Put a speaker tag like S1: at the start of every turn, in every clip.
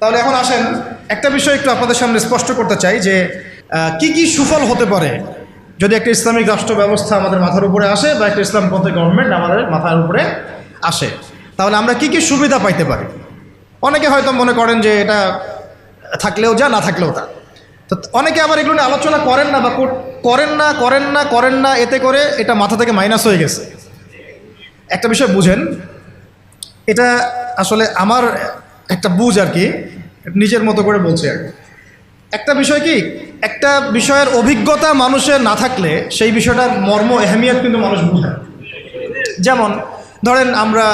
S1: তাহলে এখন আসেন একটা বিষয় একটু আপনাদের সামনে স্পষ্ট করতে চাই যে কি কি সুফল হতে পারে যদি একটা ইসলামিক রাষ্ট্র ব্যবস্থা আমাদের মাথার উপরে আসে বা একটা ইসলামপন্থী গভর্নমেন্ট আমাদের মাথার উপরে আসে, তাহলে আমরা কি কি সুবিধা পাইতে পারি। অনেকে হয়তো মনে করেন যে এটা থাকলেও যা, না থাকলেও তা। তো অনেকে আবার এগুলো নিয়ে আলোচনা করেন না বা করেন না, এতে করে এটা মাথা থেকে মাইনাস হয়ে গেছে। একটা বিষয় বুঝেন, এটা আসলে আমার একটা বুঝ আর কি, নিজের মতো করে বলছি আর কি। একটা বিষয় কি, একটা বিষয়ের অভিজ্ঞতা মানুষের না থাকলে সেই বিষয়টার মর্ম এহমিয়ত কিন্তু মানুষ বুঝে। যেমন ধরেন আমরা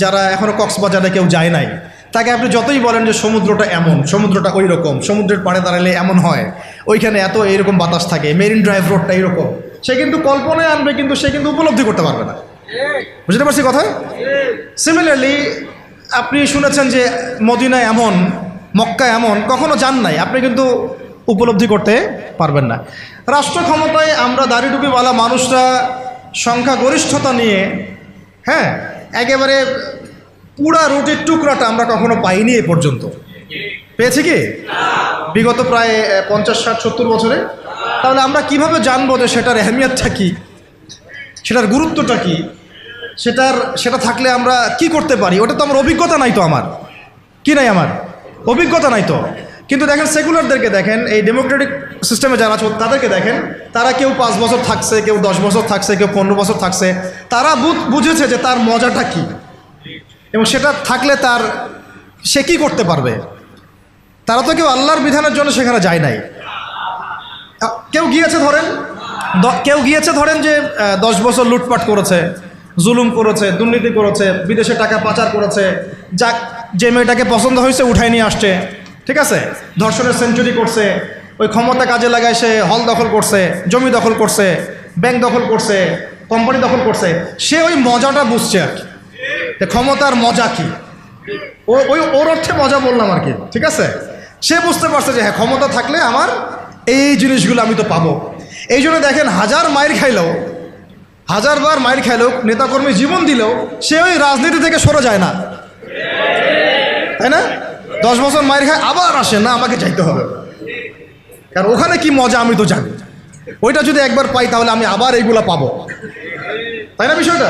S1: যারা এখনও কক্সবাজারে কেউ যায় নাই, তাকে আপনি যতই বলেন যে সমুদ্রটা এমন, সমুদ্রটা ওই রকম, সমুদ্রের পাড়ে দাঁড়ালে এমন হয়, ওইখানে এত এইরকম বাতাস থাকে, মেরিন ড্রাইভ রোডটা এইরকম, সে কিন্তু কল্পনায় আনবে, কিন্তু সে কিন্তু উপলব্ধি করতে পারবে না। বুঝতে পারছি কথা? সিমিলারলি আপনি শুনেছেন যে মদিনা এমন, মক্কা এমন, কখনো যান নাই, আপনি কিন্তু উপলব্ধি করতে পারবেন না। রাষ্ট্র ক্ষমতায় আমরা দাড়িটুপিওয়ালা মানুষরা সংখ্যাগরিষ্ঠতা নিয়ে, হ্যাঁ, একেবারে পুরা রুটির টুকরাটা আমরা কখনো পাইনি এ পর্যন্ত। পেয়েছি কি বিগত প্রায় 50, 60, 70 বছরে? তাহলে আমরা কিভাবে জানবো যে সেটার এহমিয়তটা কী, সেটার গুরুত্বটা কী, সেটা থাকলে আমরা কি করতে পারি? ওটা তো আমার অভিজ্ঞতা নাই, তো আমার কি নাই, আমার অভিজ্ঞতা নাই তো। কিন্তু দেখেন সেকুলারদেরকে দেখেন, এই ডেমোক্রেটিক সিস্টেমে যারা আছে তাদেরকে দেখেন, তারা কেউ 5 বছর থাকছে, কেউ 10 বছর থাকছে, কেউ 15 বছর থাকছে। তারা বুঝেছে যে তার মজাটা কী এবং সেটা থাকলে সে কী করতে পারবে। তারা তো কেউ আল্লাহর বিধানের জন্য সেখানে যায় নাই। কেউ গিয়েছে ধরেন যে 10 বছর লুটপাট করেছে, জুলুম করেছে, দুর্নীতি করেছে, বিদেশে টাকা পাচার করেছে, যে মেয়েটাকে পছন্দ হয়েছে উঠায় নিয়ে আসছে, ঠিক আছে, ধর্ষণের সেঞ্চুরি করছে, ওই ক্ষমতা কাজে লাগায় সে হল দখল করছে, জমি দখল করছে, ব্যাংক দখল করছে, কোম্পানি দখল করছে। সে ওই মজাটা বুঝছে আর কি, ক্ষমতার মজা কি, ওর অর্থে মজা বললাম আর কি, ঠিক আছে। সে বুঝতে পারছে যে হ্যাঁ, ক্ষমতা থাকলে আমার এই জিনিসগুলো আমি তো পাবো। এই জন্য দেখেন, 1000 মাইর খাইলেও, 1000বার মাইর খাইলেও, নেতাকর্মী জীবন দিলেও সে ওই রাজনীতি থেকে সরে যায় না, তাই না? 10 বছর মাইর খায়, আবার আসে না, আমাকে যাইতে হবে, কারণ ওখানে কি মজা আমি তো জানি। ওইটা যদি একবার পাই তাহলে আমি আবার এইগুলা পাবো, তাই না বিষয়টা?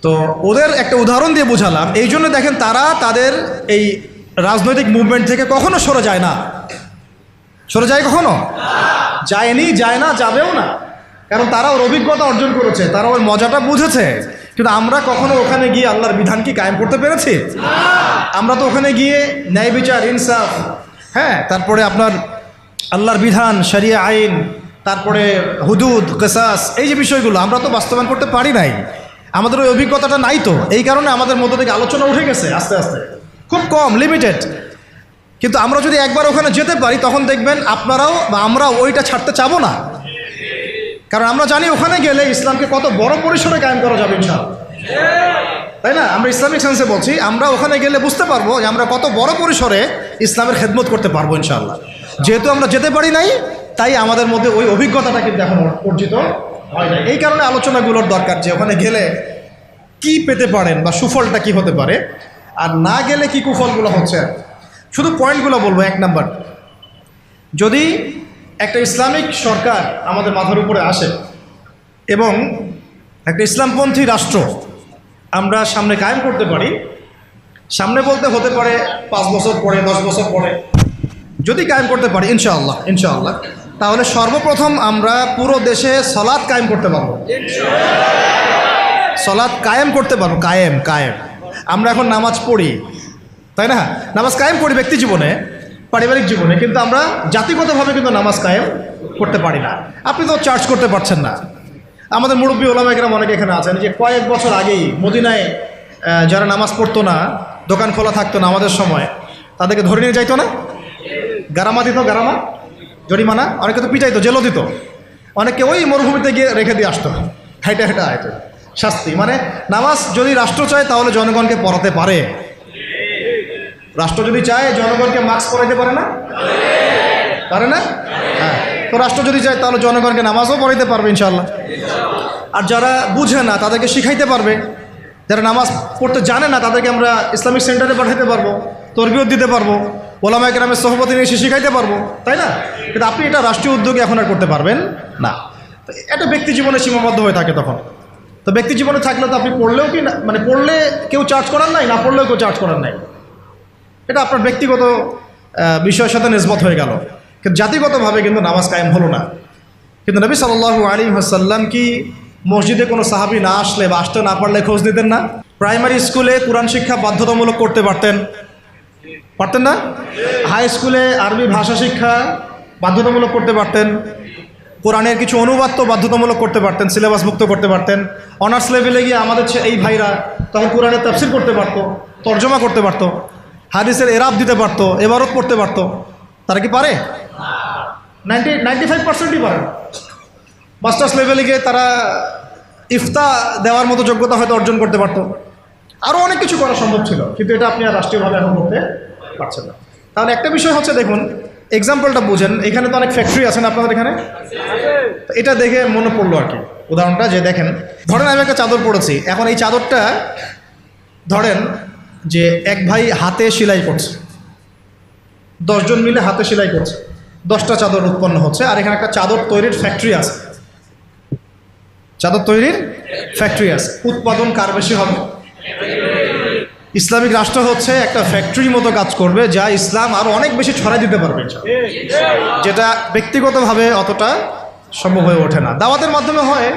S1: তো ওদের একটা উদাহরণ দিয়ে বোঝালাম। এই জন্য দেখেন, তারা তাদের এই রাজনৈতিক মুভমেন্ট থেকে কখনো সরে যায় না। সরে যায় কখনো? যায়নি, যায় না, যাবেও না, কারণ তারা ওর অভিজ্ঞতা অর্জন করেছে, তারা ওর মজাটা বুঝেছে। কিন্তু আমরা কখনো ওখানে গিয়ে আল্লাহর বিধান কি কায়েম করতে পেরেছি? আমরা তো ওখানে গিয়ে ন্যায় বিচার, ইনসাফ, হ্যাঁ, তারপরে আপনার আল্লাহর বিধান, শরিয়া আইন, তারপরে হুদুদ, কিসাস, এই যে বিষয়গুলো আমরা তো বাস্তবায়ন করতে পারি নাই। আমাদের ওই অভিজ্ঞতাটা নাই, তো এই কারণে আমাদের মধ্য থেকে আলোচনা উঠে গেছে আস্তে আস্তে, খুব কম, লিমিটেড। কিন্তু আমরা যদি একবার ওখানে যেতে পারি, তখন দেখবেন আপনারাও বা আমরাও ওইটা ছাড়তে চাবো না, কারণ আমরা জানি ওখানে গেলে ইসলামকে কত বড় পরিসরে কায়েম করা যাবে ইনশাআল্লাহ, তাই না? আমরা ইসলামিক সেন্সে বলছি, আমরা ওখানে গেলে বুঝতে পারবো যে আমরা কত বড় পরিসরে ইসলামের খেদমত করতে পারবো ইনশাআল্লাহ। যেহেতু আমরা যেতে পারি নাই, তাই আমাদের মধ্যে ওই অভিজ্ঞতাটা কিন্তু এখন অর্জিত হয় না। এই কারণে আলোচনাগুলোর দরকার যে ওখানে গেলে কি পেতে পারেন বা সুফলটা কি হতে পারে, আর না গেলে কি কুফলগুলো হচ্ছে। শুধু পয়েন্টগুলো বলবো। 1 নাম্বার, যদি একটা ইসলামিক সরকার আমাদের মাথার উপরে আসে এবং একটা ইসলামপন্থী রাষ্ট্র আমরা সামনে কায়েম করতে পারি, সামনে বলতে হতে পারে 5 বছর পরে, 10 বছর পরে যদি কায়েম করতে পারি ইনশাআল্লাহ, তাহলে সর্বপ্রথম আমরা পুরো দেশে সালাত কায়েম করতে পারবো। সালাত কায়েম করতে পারবো, কায়েম। আমরা এখন নামাজ পড়ি, তাই না? নামাজ কায়েম করি ব্যক্তি জীবনে, পারিবারিক জীবনে, কিন্তু আমরা জাতিগতভাবে কিন্তু নামাজ কায়েম করতে পারি না। আপনি তো চার্জ করতে পারছেন না। আমাদের মুরব্বী ওলামা একরাম অনেকে এখানে আছেন, যে কয়েক বছর আগেই মদিনায় যারা নামাজ পড়তো না, দোকান খোলা থাকতো না আমাদের সময়, তাদেরকে ধরে নিয়ে যাইতো না, গারামা দিত, গারামা, জরিমানা, অনেকে তো পিটাইতো, জেলও দিত, অনেকে ওই মরুভূমিতে গিয়ে রেখে দিয়ে আসতো, হাইটা আইতো, শাস্তি। মানে নামাজ যদি রাষ্ট্র চায় তাহলে জনগণকে পড়াতে পারে। রাষ্ট্র যদি চায় জনগণকে মাস্ক পরাইতে পারে না? হ্যাঁ, তো রাষ্ট্র যদি চায় তাহলে জনগণকে নামাজও পড়াইতে পারবে ইনশাআল্লাহ। আর যারা বুঝে না তাদেরকে শিখাইতে পারবে, যারা নামাজ পড়তে জানে না তাদেরকে আমরা ইসলামিক সেন্টারে পাঠাইতে পারবো। তরবিয়ত দিতে পারবো, ওলামায়ে কেরামের সোহবতে নিয়ে এসে শিখাইতে পারবো, তাই না? কিন্তু আপনি এটা রাষ্ট্রীয় উদ্যোগে এখন আর করতে পারবেন না। তো এটা ব্যক্তি জীবনে সীমাবদ্ধ হয়ে থাকে তখন। তো ব্যক্তি জীবনে থাকলে তো আপনি পড়লেও কি না, মানে পড়লে কেউ চার্জ করার নাই, না পড়লেও কেউ চার্জ করার নাই, এটা আপনার ব্যক্তিগত বিষয়ের সাথে নিসবত হয়ে গেল। কিন্তু জাতিগতভাবে কিন্তু নামাজ কায়েম হলো না। কিন্তু নবী সাল্লাল্লাহু আলাইহি ওয়াসাল্লাম কি মসজিদে কোনো সাহাবী না আসলে বা আসতে না পারলে খোঁজ দিতেন না? প্রাইমারি স্কুলে কোরআন শিক্ষা বাধ্যতামূলক করতে পারতেন না? হাই স্কুলে আরবি ভাষা শিক্ষা বাধ্যতামূলক করতে পারতেন, কোরআনের কিছু অনুবাদ তো বাধ্যতামূলক করতে পারতেন, সিলেবাস মুক্ত করতে পারতেন। অনার্স লেভেলে গিয়ে আমাদের এই ভাইরা তখন কোরআনের তাফসীর করতে পারতো, তর্জমা করতে পারতো, হাদিসের এরাব দিতে পারতো, এবারত পড়তে পারতো। তারা কি পারে? 95%ই পারে। মাস্টার্স লেভেলে গিয়ে তারা ইফতা দেওয়ার মতো যোগ্যতা হয়তো অর্জন করতে পারতো। আরও অনেক কিছু করা সম্ভব ছিল, কিন্তু এটা আপনি আর রাষ্ট্রীয়ভাবে এখন করতে পারছেন না। তাহলে একটা বিষয় হচ্ছে, দেখুন এক্সাম্পলটা বুঝেন, এখানে তো অনেক ফ্যাক্টরি আছেন আপনাদের এখানে, এটা দেখে মনে পড়লো আর কি উদাহরণটা, যে দেখেন ধরেন আমি একটা চাদর পরেছি, এখন এই চাদরটা ধরেন যে এক ভাই হাতে সেলাই করছে, 10 জন মিলে হাতে সেলাই করছে, 10টা চাদর উৎপন্ন হচ্ছে, আর এখানে একটা চাদর তৈরির ফ্যাক্টরি আছে, চাদর তৈরির ফ্যাক্টরি আছে। উৎপাদন কার বেশি হবে? ইসলামিক রাষ্ট্র হচ্ছে একটা ফ্যাক্টরির মতো কাজ করবে, যা ইসলাম আরও অনেক বেশি ছড়াই দিতে পারবে, যেটা ব্যক্তিগতভাবে অতটা সম্ভব হয়ে ওঠে না। দাওয়াতের মাধ্যমে হয়,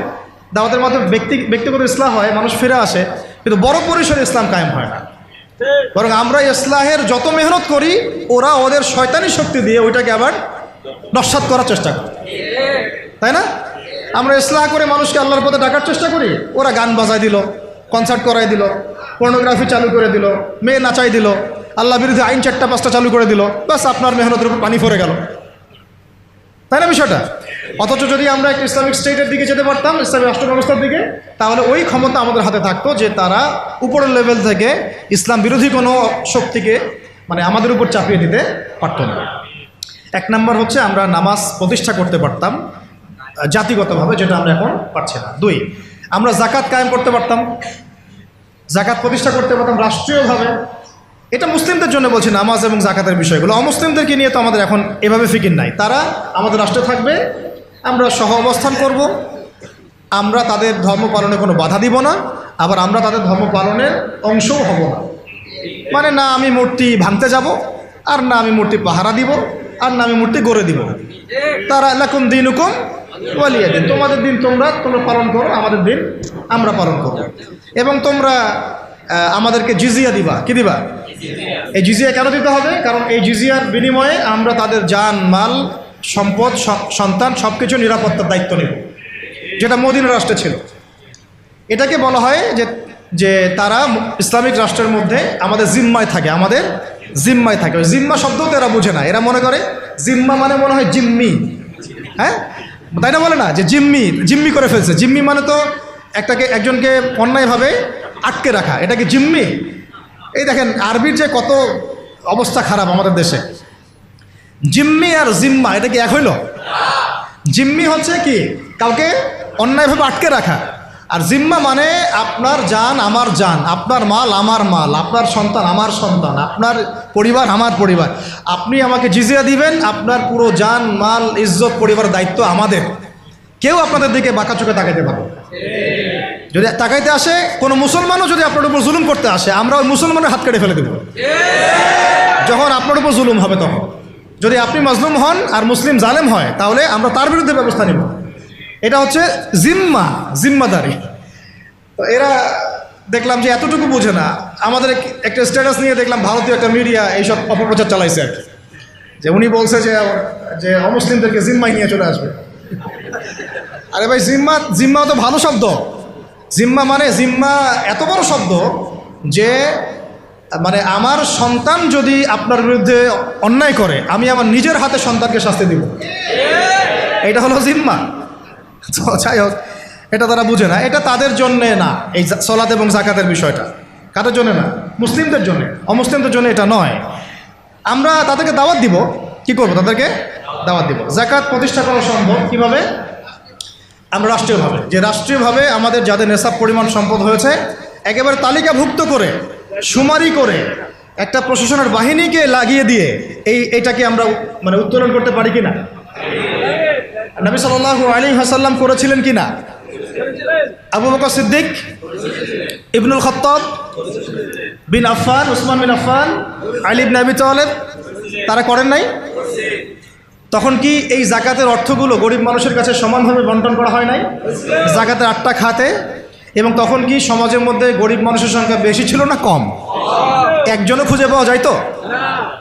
S1: দাওয়াতের মাধ্যমে ব্যক্তিগত ইসলাম হয়, মানুষ ফিরে আসে, কিন্তু বড় পরিসরে ইসলাম কায়েম হয় না। বরং আমরা ইসলাহের যত মেহনত করি, ওরা ওদের শয়তানি শক্তি দিয়ে ওইটাকে আবার নস্যাৎ করার চেষ্টা করে, তাই না? আমরা ইসলাহ করে মানুষকে আল্লাহর পথে ডাকার চেষ্টা করি, ওরা গান বাজায় দিল, কনসার্ট করাই দিল, পর্নোগ্রাফি চালু করে দিল, মেয়ে নাচাই দিল, আল্লাহ বিরোধী আইন 4টা-5টা চালু করে দিল, বাস আপনার মেহনতের উপর পানি পড়ে গেল, তাই না বিষয়টা? অথচ যদি আমরা একটা ইসলামিক স্টেটের দিকে যেতে পারতাম, ইসলামিক রাষ্ট্র ব্যবস্থার দিকে, তাহলে ওই ক্ষমতা আমাদের হাতে থাকতো যে তারা উপরের লেভেল থেকে ইসলাম বিরোধী কোনো শক্তিকে মানে আমাদের উপর চাপিয়ে দিতে পারত না। 1 নম্বর হচ্ছে আমরা নামাজ প্রতিষ্ঠা করতে পারতাম জাতিগতভাবে, যেটা আমরা এখন পারছি না। 2, আমরা যাকাত কায়েম করতে পারতাম, যাকাত প্রতিষ্ঠা করতে পারতাম রাষ্ট্রীয়ভাবে। এটা মুসলিমদের জন্য বলছি নামাজ এবং যাকাতের বিষয়গুলো, অমুসলিমদেরকে নিয়ে তো আমাদের এখন এভাবে ফিকির নাই। তারা আমাদের রাষ্ট্রে থাকবে, আমরা সহ অবস্থান করব, আমরা তাদের ধর্ম পালনে কোনো বাধা দিব না, আবার আমরা তাদের ধর্ম পালনের অংশও হব না। মানে না আমি মূর্তি ভাঙতে যাব, আর না আমি মূর্তি পাহারা দিব, আর না আমি মূর্তি গড়ে দিব। তারা লাকুম দিনুকুম ওয়ালিয়া দিন, তোমাদের দিন তোমরা পালন করো, আমাদের দিন আমরা পালন করব। এবং তোমরা আমাদেরকে জিজিয়া দিবা। কি দিবা? এই জিজিয়া কেন দিতে হবে? কারণ এই জিজিয়ার বিনিময়ে আমরা তাদের জান মাল সম্পদ সন্তান সব কিছু নিরাপত্তার দায়িত্ব নেব, যেটা মদিনা রাষ্ট্রে ছিল। এটাকে বলা হয় যে তারা ইসলামিক রাষ্ট্রের মধ্যে আমাদের জিম্মায় থাকে, আমাদের জিম্মায় থাকে। ওই জিম্মা শব্দও তো এরা বুঝে না, এরা মনে করে জিম্মা মানে মনে হয় জিম্মি, হ্যাঁ তাই না? বলে না যে জিম্মি করে ফেলছে। জিম্মি মানে তো একজনকে অন্যায়ভাবে আটকে রাখা, এটাকে জিম্মি। এই দেখেন আরবির যে কত অবস্থা খারাপ আমাদের দেশে। জিম্মি আর জিম্মা এটা কি এক হইল? জিম্মি হচ্ছে কি কাউকে অন্যায়ভাবে আটকে রাখা, আর জিম্মা মানে আপনার জান আমার জান, আপনার মাল আমার মাল, আপনার সন্তান আমার সন্তান, আপনার পরিবার আমার পরিবার। আপনি আমাকে জিজিয়া দিবেন, আপনার পুরো জান মাল ইজ্জত পরিবারের দায়িত্ব আমাদের। কেউ আপনাদের দিকে বাঁকা চোখে তাকাইতে পারে? যদি তাকাইতে আসে কোনো মুসলমানও যদি আপনার উপর জুলুম করতে আসে, আমরা ওই মুসলমানের হাত কেটে ফেলে দেব যখন আপনার উপর জুলুম হবে। তখন যদি আপনি মাজলুম হন আর মুসলিম জালেম হয়, তাহলে আমরা তার বিরুদ্ধে ব্যবস্থা নেব। এটা হচ্ছে জিম্মাদারি। তো এরা দেখলাম যে এতটুকু বোঝে না। আমাদের একটা স্ট্যাটাস নিয়ে দেখলাম ভারতীয় একটা মিডিয়া এইসব অপপ্রচার চালাইছে আর কি, যে উনি বলছে যে অমুসলিমদেরকে জিম্মায় নিয়ে চলে আসবে। আরে ভাই জিম্মা তো ভালো শব্দ। জিম্মা এত বড় শব্দ যে মানে আমার সন্তান যদি আপনার বিরুদ্ধে অন্যায় করে, আমি আমার নিজের হাতে সন্তানকে শাস্তি দিব, এটা হলো জিম্মা। তো যাই হোক, এটা তারা বুঝে না। এটা তাদের জন্যে না, এই সালাত এবং যাকাতের বিষয়টা কাদের জন্য না? মুসলিমদের জন্য। অমুসলিমদের জন্য এটা নয়। আমরা তাদেরকে দাওয়াত দিব। কি করব? তাদেরকে দাওয়াত দিব। যাকাত প্রতিষ্ঠা করা সম্ভব কিভাবে? আমরা রাষ্ট্রীয়ভাবে আমাদের যাদের নেশাব পরিমাণ সম্পদ হয়েছে একেবারে তালিকাভুক্ত করে সুমারি করে একটা প্রশাসনের বাহিনীকে লাগিয়ে দিয়ে এইটাকে আমরা মানে উত্তোলন করতে পারি কিনা? নবী সাল্লাল্লাহু আলাইহি ওয়াসাল্লাম করেছিলেন কিনা? আবু বকর সিদ্দিক, ইবনুল খাত্তাব বিন আফফান, উসমান বিন আফফান, আলী ইবনে আবি তালেব তারা করেন নাই? তখন কি এই জাকাতের অর্থগুলো গরিব মানুষের কাছে সমানভাবে বন্টন করা হয় নাই? জাকাতের 8টা খাতে। এবং তখন কি সমাজের মধ্যে গরিব মানুষের সংখ্যা বেশি ছিল না কম? একজনও খুঁজে পাওয়া যায় তো?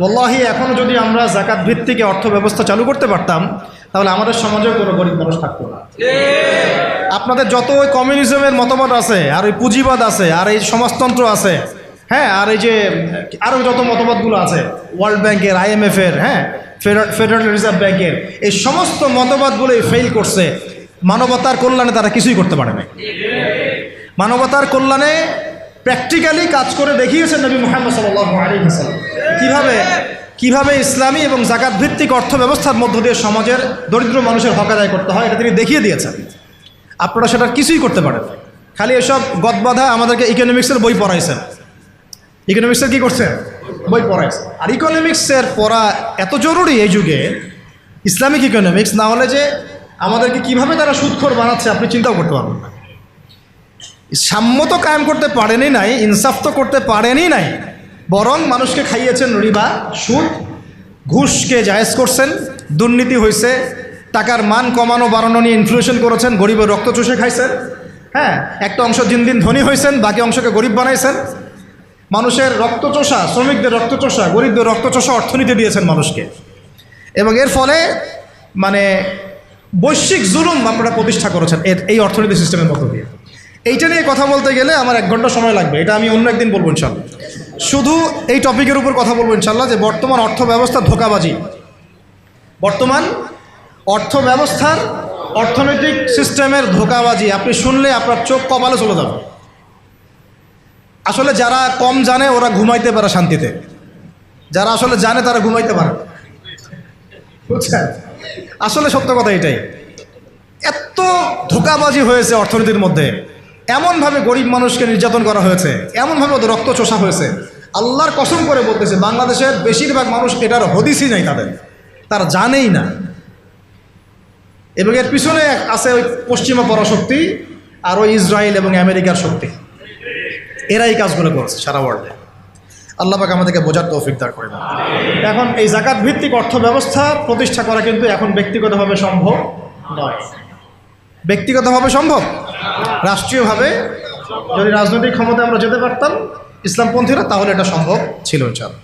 S1: ওয়াল্লাহি এখনও যদি আমরা জাকাত ভিত্তিক অর্থ ব্যবস্থা চালু করতে পারতাম তাহলে আমাদের সমাজেও কোনো গরিব মানুষ থাকতো না। আপনাদের যত ওই কমিউনিজমের মতবাদ আছে, আর ওই পুঁজিবাদ আছে, আর এই সমাজতন্ত্র আছে, হ্যাঁ, আর এই যে আরও যত মতবাদগুলো আছে, ওয়ার্ল্ড ব্যাংকের, IMF-এর, হ্যাঁ, ফেডারেল রিজার্ভ ব্যাংকের, এই সমস্ত মতবাদগুলোই ফেল করছে। মানবতার কল্যাণে তারা কিছুই করতে পারে না। মানবতার কল্যাণে প্র্যাকটিক্যালি কাজ করে দেখিয়েছেন নবী মুহাম্মদ সাল্লাল্লাহু আলাইহি ওয়াসাল্লাম কিভাবে ইসলামী এবং জাকাত ভিত্তিক অর্থ ব্যবস্থার মধ্য দিয়ে সমাজের দরিদ্র মানুষের হক আদায় করতে হয়, এটা তিনি দেখিয়ে দিয়েছেন। আপনারা সেটা কিছুই করতে পারেন, খালি এসব গদবাধা আমাদেরকে ইকোনমিক্সের বই পড়াইছেন। ইকোনমিক্সের কী করছেন? বই পড়াইছেন। আর ইকোনমিক্সের পড়া এত জরুরি এই যুগে, ইসলামিক ইকোনমিক্স, না হলে যে আমাদেরকে কিভাবে তারা সুদখোর বানাচ্ছে আপনি চিন্তাও করতে পারবেন না। সাম্য তো কায়েম করতে পারেনই নাই, ইনসাফ তো করতে পারেনই নাই, বরং মানুষকে খাইয়েছেন রিবা, সুদ, ঘুষকে জায়েজ করছেন, দুর্নীতি হয়েছে, টাকার মান কমানো বাড়ানো নিয়ে ইনফ্লেশন করেছেন, গরিবের রক্ত চুষে খাইছেন, হ্যাঁ, একটা অংশ দিন দিন ধনী হয়েছেন, বাকি অংশকে গরিব বানাইছেন। মানুষের রক্তচোষা, শ্রমিকদের রক্তচোষা, গরিবদের রক্তচোষা অর্থনীতি দিয়েছেন মানুষকে। এবং এর ফলে মানে বৈশ্বিক জুলুম আপনারা প্রতিষ্ঠা করেছেন এই অর্থনীতি সিস্টেমের মধ্য দিয়ে। এইটা নিয়ে কথা বলতে গেলে আমার 1 ঘন্টা সময় লাগবে, এটা আমি অন্য একদিন বলবো ইনশাল্লাহ। শুধু এই টপিকের উপর কথা বলবো ইনশাল্লাহ, যে বর্তমান অর্থ ব্যবস্থার ধোঁকাবাজি, বর্তমান অর্থ ব্যবস্থার অর্থনৈতিক সিস্টেমের ধোঁকাবাজি আপনি শুনলে আপনার চোখ কপালে চলে যাবে। আসলে যারা কম জানে ওরা ঘুমাইতে পারে শান্তিতে, যারা আসলে জানে তারা ঘুমাইতে পারে, বুঝছেন? আসলে সত্য কথা এটাই। এত ধোঁকাবাজি হয়েছে অর্থনীতির মধ্যে, এমনভাবে গরিব মানুষকে নির্যাতন করা হয়েছে, এমনভাবে ওদের রক্ত চোষা হয়েছে। আল্লাহর কসম করে বলতেছে বাংলাদেশের বেশিরভাগ মানুষ এটার হদিসই নাই, তারা জানেই না। এবং এর পিছনে আছে ওই পশ্চিমা পরাশক্তি আর ওই ইসরায়েল এবং আমেরিকার শক্তি, এরাই কাজগুলো করছে সারা ওয়ার্ল্ডে। আল্লাহ পাক আমাদেরকে বোঝার তৌফিক দান করেন। এখন এই জাকাত ভিত্তিক অর্থ ব্যবস্থা প্রতিষ্ঠা করা কিন্তু এখন ব্যক্তিগতভাবে সম্ভব নয়। ব্যক্তিগতভাবে সম্ভব, রাষ্ট্রীয়ভাবে যদি রাজনৈতিক ক্ষমতায় আমরা যেতে পারতাম ইসলামপন্থীরা, তাহলে এটা সম্ভব ছিল ইনশাআল্লাহ।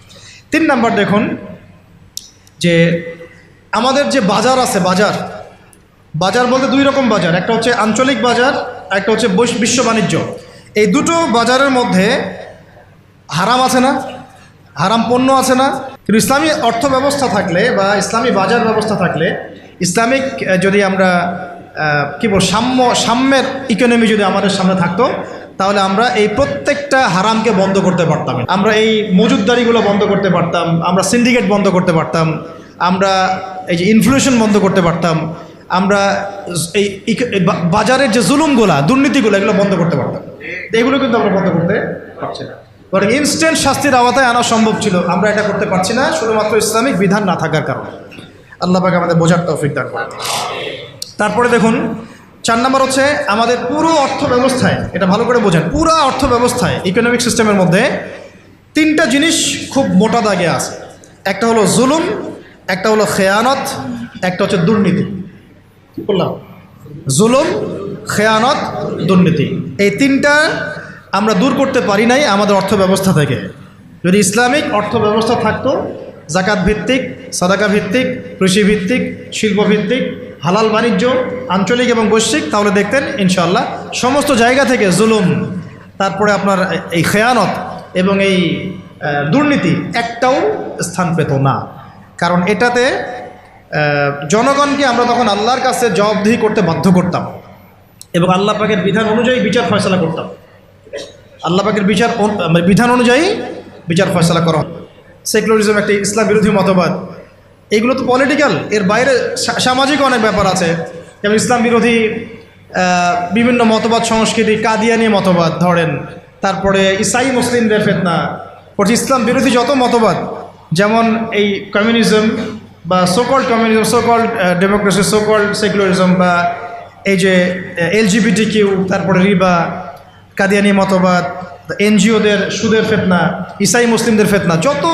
S1: 3 নাম্বার দেখুন যে আমাদের যে বাজার আছে, বাজার বলতে 2 রকম বাজার, একটা হচ্ছে আঞ্চলিক বাজার, একটা হচ্ছে বিশ্ব বাণিজ্য। এই দুটো বাজারের মধ্যে হারাম আছে না, হারাম পণ্য আছে না? কিন্তু ইসলামী অর্থ ব্যবস্থা থাকলে বা ইসলামী বাজার ব্যবস্থা থাকলে, ইসলামিক যদি আমরা কী বল সাম্যের ইকোনমি যদি আমাদের সামনে থাকতো, তাহলে আমরা এই প্রত্যেকটা হারামকে বন্ধ করতে পারতাম। আমরা এই মজুদদারিগুলো বন্ধ করতে পারতাম, আমরা সিন্ডিকেট বন্ধ করতে পারতাম, আমরা এই যে ইনফ্লেশন বন্ধ করতে পারতাম, আমরা এই বাজারের যে জুলুমগুলা, দুর্নীতিগুলো, এগুলো বন্ধ করতে পারতাম। এগুলো কিন্তু আমরা বন্ধ করতে পারছি না। বরং ইনস্ট্যান্ট শাস্তির আওতায় আনা সম্ভব ছিল, আমরা এটা করতে পারছি না শুধুমাত্র ইসলামিক বিধান না থাকার কারণে। আল্লাহ পাক আমাদের বোঝার তৌফিক দান করেন। তারপরে দেখুন 4 নম্বর হচ্ছে আমাদের পুরো অর্থ ব্যবস্থায়, এটা ভালো করে বোঝেন, পুরো অর্থ ব্যবস্থায় ইকোনমিক সিস্টেমের মধ্যে 3টা জিনিস খুব মোটা দাগে আছে। একটা হলো জুলুম, একটা হলো খেয়ানত, একটা হচ্ছে দুর্নীতি। কি বললাম? জুলুম, খেয়ানত, দুর্নীতি। এই 3টা আমরা দূর করতে পারি নাই আমাদের অর্থ ব্যবস্থা থেকে। যদি ইসলামিক অর্থ ব্যবস্থা থাকতো, জাকাত ভিত্তিক, সাদাকা ভিত্তিক, কৃষি ভিত্তিক, শিল্প ভিত্তিক, হালাল বাণিজ্য, আঞ্চলিক এবং বৈশ্বিক, তাহলে দেখতেন ইনশাআল্লাহ সমস্ত জায়গা থেকে জুলুম, তারপরে আপনার এই খেয়ানত এবং এই দুর্নীতি একটাও স্থান পেত না। কারণ এটাতে জনগণকে আমরা তখন আল্লাহর কাছে জবাবদিহি করতে বাধ্য করতাম এবং আল্লাহ পাকের বিধান অনুযায়ী বিচার ফয়সালা করতাম। আল্লাহ পাকের বিধান অনুযায়ী বিচার ফয়সালা করা। সেকুলারিজম একটি ইসলাম বিরোধী মতবাদ, এগুলো তো পলিটিক্যাল, এর বাইরে সামাজিক অনেক ব্যাপার আছে, যেমন ইসলাম বিরোধী বিভিন্ন মতবাদ, সংস্কৃতি, কাদিয়ানি মতবাদ ধরেন, তারপরে ইসাই মুসলিমদের ফিতনা, করছি ইসলাম বিরোধী যত মতবাদ, যেমন এই কমিউনিজম বা so-called communism, so-called democracy, so-called secularism, বা এই যে LGBT কিউ, তারপরে রিবা, কাদিয়ানি মতবাদ, এনজিওদের সুদের ফেতনা, ইসাই মুসলিমদের ফেতনা, যত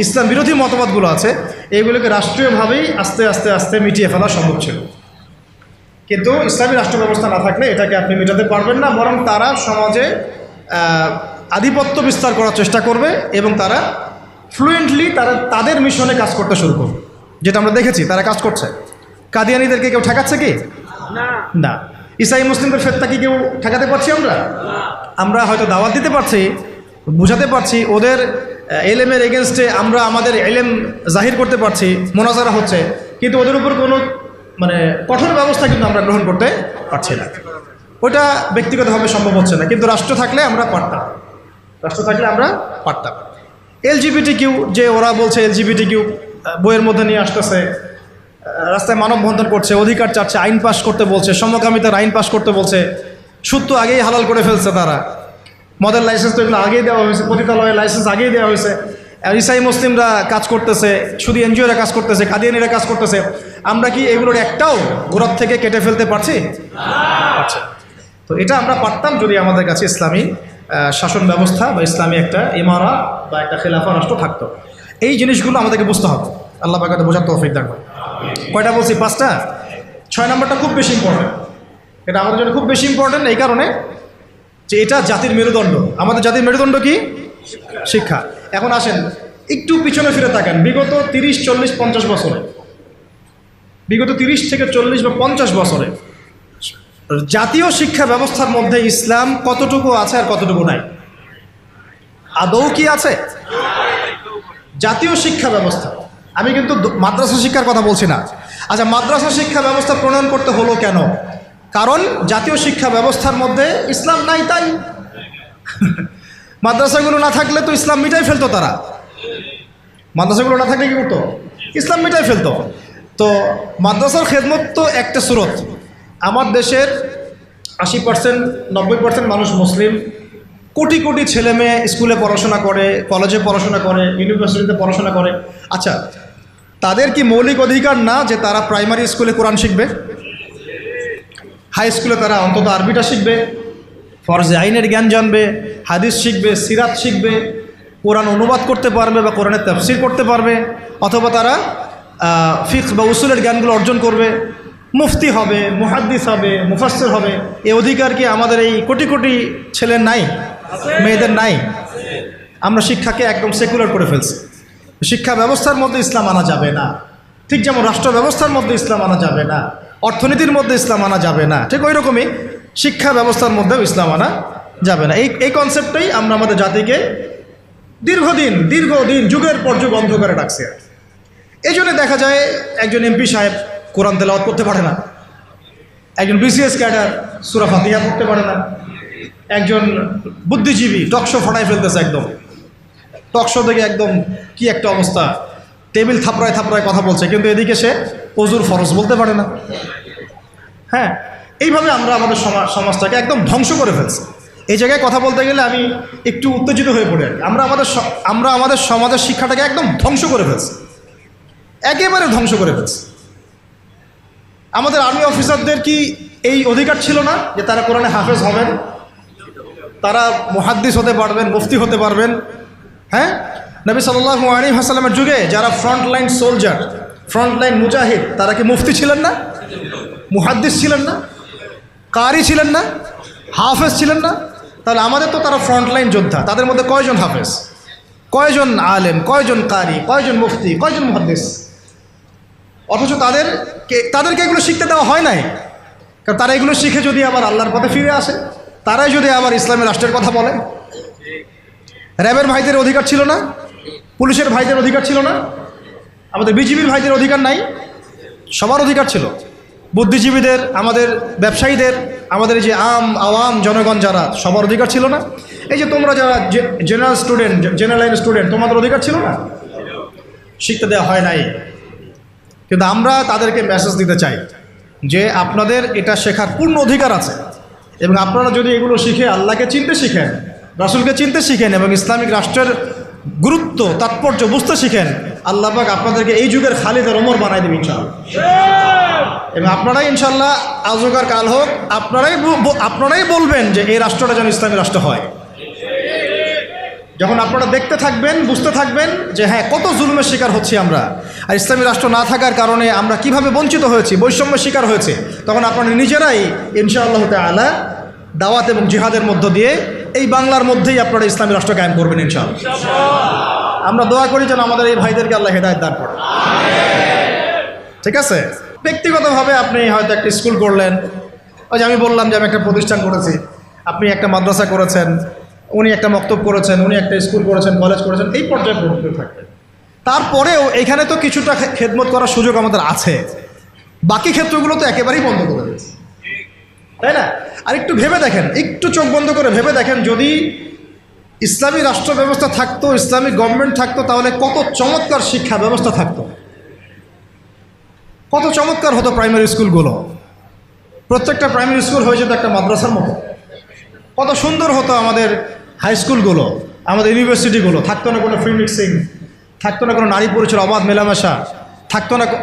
S1: ইসলাম বিরোধী মতবাদগুলো আছে এইগুলোকে রাষ্ট্রীয়ভাবেই আস্তে আস্তে আস্তে মিটিয়ে ফেলা সম্ভব ছিল। কিন্তু ইসলামী রাষ্ট্র ব্যবস্থা না থাকলে এটাকে আপনি মেটাতে পারবেন না, বরং তারা সমাজে আধিপত্য বিস্তার করার চেষ্টা করবে এবং তারা ফ্লুয়েন্টলি তাদের মিশনে কাজ করতে শুরু করবে, যেটা আমরা দেখেছি তারা কাজ করছে। কাদিয়ানিদেরকে কেউ ঠেকাচ্ছে কি? না। ইসাই মুসলিমদের ফেতনা কি কেউ ঠেকাতে পারছি? আমরা হয়তো দাওয়াত দিতে পারছি, বুঝাতে পারছি, ওদের এলেমের এগেনস্টে আমরা আমাদের এলেম জাহির করতে পারছি, মোনাজারা হচ্ছে, কিন্তু ওদের উপর কোনো কঠোর ব্যবস্থা কিন্তু আমরা গ্রহণ করতে পারছি না। ওটা ব্যক্তিগতভাবে সম্ভব হচ্ছে না, কিন্তু রাষ্ট্র থাকলে আমরা পারতাম। LGBT কিউ, যে ওরা বলছে LGBT কিউ বইয়ের মধ্যে নিয়ে আসতেছে, রাস্তায় মানববন্ধন করছে, অধিকার চাচ্ছে, আইন পাস করতে বলছে, সমকামিতার আইন পাস করতে বলছে, সুদ তো আগেই হালাল করে ফেলছে তারা, মদের লাইসেন্স তো এগুলো আগেই দেওয়া হয়েছে, পতিতালয়ের লাইসেন্স আগেই দেওয়া হয়েছে। আর ইসাই মুসলিমরা কাজ করতেছে, শুধু এনজিওরা কাজ করতেছে, কাদিয়ানিরা কাজ করতেছে। আমরা কি এগুলোর একটাও গোড়ার থেকে কেটে ফেলতে পারছি? আচ্ছা, তো এটা আমরা পারতাম যদি আমাদের কাছে ইসলামী শাসন ব্যবস্থা বা ইসলামী একটা ইমারা বা একটা খেলাফা রাষ্ট্র থাকতো। এই জিনিসগুলো আমাদেরকে বুঝতে হবে। আল্লাহ পাক বোঝার তৌফিক দান করুন। কয়টা বলছি? 5টা। 6 নম্বরটা খুব বেশি ইম্পর্টেন্ট। এটা আমাদের জন্য খুব বেশি ইম্পর্টেন্ট এই কারণে যে এটা জাতির মেরুদণ্ড। আমাদের জাতির মেরুদণ্ড কি? শিক্ষা। এখন আসেন একটু পিছনে ফিরে তাকান, বিগত 30, 40, 50 বছরে, বিগত 30 থেকে 40 বা 50 বছরে জাতীয় শিক্ষা ব্যবস্থার মধ্যে ইসলাম কতটুকু আছে আর কতটুকু নাই? আদৌ কি আছে? জাতীয় শিক্ষা ব্যবস্থা, আমি কিন্তু মাদ্রাসা শিক্ষার কথা বলছি না। আচ্ছা, মাদ্রাসা শিক্ষা ব্যবস্থা প্রণয়ন করতে হলো কেন? কারণ জাতীয় শিক্ষা ব্যবস্থার মধ্যে ইসলাম নাই, তাই। মাদ্রাসাগুলো না থাকলে তো ইসলাম মিটাই ফেলতো তারা। মাদ্রাসাগুলো না থাকলে কি করতো? ইসলাম মিটাই ফেলতো। তো মাদ্রাসার খেদমত তো একটা সুরত। আমার দেশের 80%, 90% মানুষ মুসলিম, কোটি কোটি ছেলে মেয়ে স্কুলে পড়াশোনা করে, কলেজে পড়াশোনা করে, ইউনিভার্সিটিতে পড়াশোনা করে। আচ্ছা, তাদের কি মৌলিক অধিকার না যে তারা প্রাইমারি স্কুলে কোরআন শিখবে, হাই স্কুলে তারা অন্তত আরবিটা শিখবে, ফরজে আইনের জ্ঞান জানবে, হাদিস শিখবে, সিরাত শিখবে, কোরআন অনুবাদ করতে পারবে বা কোরআনের তাফসীর করতে পারবে, অথবা তারা ফিকহ বা উসুলের জ্ঞানগুলো অর্জন করবে, মুফতি হবে, মুহাদ্দিস হবে, মুফাসসির হবে? এই অধিকার কি আমাদের এই কোটি কোটি ছেলের নাই, মেয়েদের নাই? আমরা শিক্ষাকে একদম সেকুলার করে ফেলছি। শিক্ষা ব্যবস্থার মধ্যে ইসলাম আনা যাবে না, ঠিক যেমন রাষ্ট্র ব্যবস্থার মধ্যে ইসলাম আনা যাবে না, অর্থনীতির মধ্যে ইসলাম আনা যাবে না, ঠিক ওই রকমই শিক্ষা ব্যবস্থার মধ্যেও ইসলাম আনা যাবে না। এই কনসেপ্টটাই আমরা আমাদের জাতিকে দীর্ঘদিন যুগের পর যুগ অন্ধকারে রাখছি। এই জন্য দেখা যায় একজন এমপি সাহেব কোরআন তেলাওয়াত করতে পারে না, একজন BCS ক্যাডার সূরা ফাতিহা পড়তে পারে না, একজন বুদ্ধিজীবী টকশো ফাটাই ফেলতেছে, একদম টকশো থেকে একদম কি একটা অবস্থা, টেবিল থাপড়ায় থাপড়ায় কথা বলছে, কিন্তু এদিকে সে ওযুর ফরজ বলতে পারে না। হ্যাঁ, এইভাবে আমরা আমাদের সমাজটাকে একদম ধ্বংস করে ফেলছি। এই জায়গায় কথা বলতে গেলে আমি একটু উত্তেজিত হয়ে পড়ি। আমরা আমাদের সমাজের শিক্ষাটাকে একদম ধ্বংস করে ফেলছি, একেবারে ধ্বংস করে ফেলছি। আমাদের আর্মি অফিসারদের কি এই অধিকার ছিল না যে তারা কোরআনে হাফেজ হবেন, তারা মুহাদ্দিস হতে পারবেন, মুফতি হতে পারবেন? হ্যাঁ, নবী সাল্লাল্লাহু আলাইহি ওয়াসাল্লামের যুগে যারা ফ্রন্টলাইন সোলজার, ফ্রন্টলাইন মুজাহিদ, তারা কি মুফতি ছিলেন না, মুহাদ্দিস ছিলেন না, কারি ছিলেন না, হাফেজ ছিলেন না? তাহলে আমাদের তো তারা ফ্রন্টলাইন যোদ্ধা, তাদের মধ্যে কয়জন হাফেজ, কয়জন আলেম, কয়জন কারি, কয়জন মুফতি, কয়জন মুহাদ্দিস? অথচ তাদেরকে এগুলো শিখতে দেওয়া হয় নাই। কারণ তারা এগুলো শিখে যদি আবার আল্লাহর পথে ফিরে আসে, তারাই যদি আবার ইসলামের রাষ্ট্রের কথা বলে। র্যাবের ভাইদের অধিকার ছিল না, পুলিশের ভাইদের অধিকার ছিল না, আমাদের বিজিবির ভাইদের অধিকার নাই? সবার অধিকার ছিল। বুদ্ধিজীবীদের, আমাদের ব্যবসায়ীদের, আমাদের যে আওয়াম জনগণ যারা, সবার অধিকার ছিল না? এই যে তোমরা যারা জেনারেল লাইন স্টুডেন্ট, তোমাদের অধিকার ছিল না? শিখতে দেওয়া হয় নাই। কিন্তু আমরা তাদেরকে মেসেজ দিতে চাই যে আপনাদের এটা শেখার পূর্ণ অধিকার আছে, এবং আপনারা যদি এগুলো শিখে আল্লাহকে চিনতে শিখেন, রাসূলকে চিনতে শিখেন এবং ইসলামিক রাষ্ট্রের গুরুত্ব তাৎপর্য বুঝতে শিখেন, আল্লাহ পাক আপনাদেরকে এই যুগের খালিদ আর ওমর বানাই দেবে ইনশাআল্লাহ। এবং আপনারাই ইনশাআল্লাহ আজ হোক আর কাল হোক আপনারাই বলবেন যে এই রাষ্ট্রটা যেন ইসলামী রাষ্ট্র হয়। যখন আপনারা দেখতে থাকবেন, বুঝতে থাকবেন যে হ্যাঁ কত জুলুমের শিকার হচ্ছি আমরা, আর ইসলামী রাষ্ট্র না থাকার কারণে আমরা কিভাবে বঞ্চিত হয়েছি, বৈষম্যের শিকার হয়েছে, তখন আপনারা নিজেরাই ইনশাআল্লাহ তাআলা দাওয়াত এবং জিহাদের মধ্য দিয়ে এই বাংলার মধ্যেই আপনারা ইসলামী রাষ্ট্র কায়েম করবেন ইনশাআল্লাহ। আমরা দোয়া করি যেন আমাদের এই ভাইদেরকে আল্লাহ হেদায়েত দান করেন। ঠিক আছে, ব্যক্তিগতভাবে আপনি হয়তো একটা স্কুল করলেন, ওই যে আমি বললাম যে আমি একটা প্রতিষ্ঠান করেছি, আপনি একটা মাদ্রাসা করেছেন, উনি একটা মক্তব করেছেন, উনি একটা স্কুল করেছেন, কলেজ করেছেন, এই পর্যায়ে পৌঁছতে থাকবেন। তারপরেও এখানে তো কিছুটা খেদমত করার সুযোগ আমাদের আছে, বাকি ক্ষেত্রগুলো তো একেবারেই বন্ধ করে দিয়েছে, তাই না? আর একটু ভেবে দেখেন, একটু চোখ বন্ধ করে ভেবে দেখেন, যদি ইসলামী রাষ্ট্র ব্যবস্থা থাকতো, ইসলামিক গভর্নমেন্ট থাকতো, তাহলে কত চমৎকার শিক্ষা ব্যবস্থা থাকতো, কত চমৎকার হতো প্রাইমারি স্কুলগুলো, প্রত্যেকটা প্রাইমারি স্কুল হয়ে যেত একটা মাদ্রাসার মতো, কত সুন্দর হতো আমাদের হাই স্কুলগুলো, আমাদের ইউনিভার্সিটিগুলো, থাকতো না কোনো ফ্রি মিক্সিং, থাকতো না কোনো নারী পুরুষের অবাধ মেলামেশা,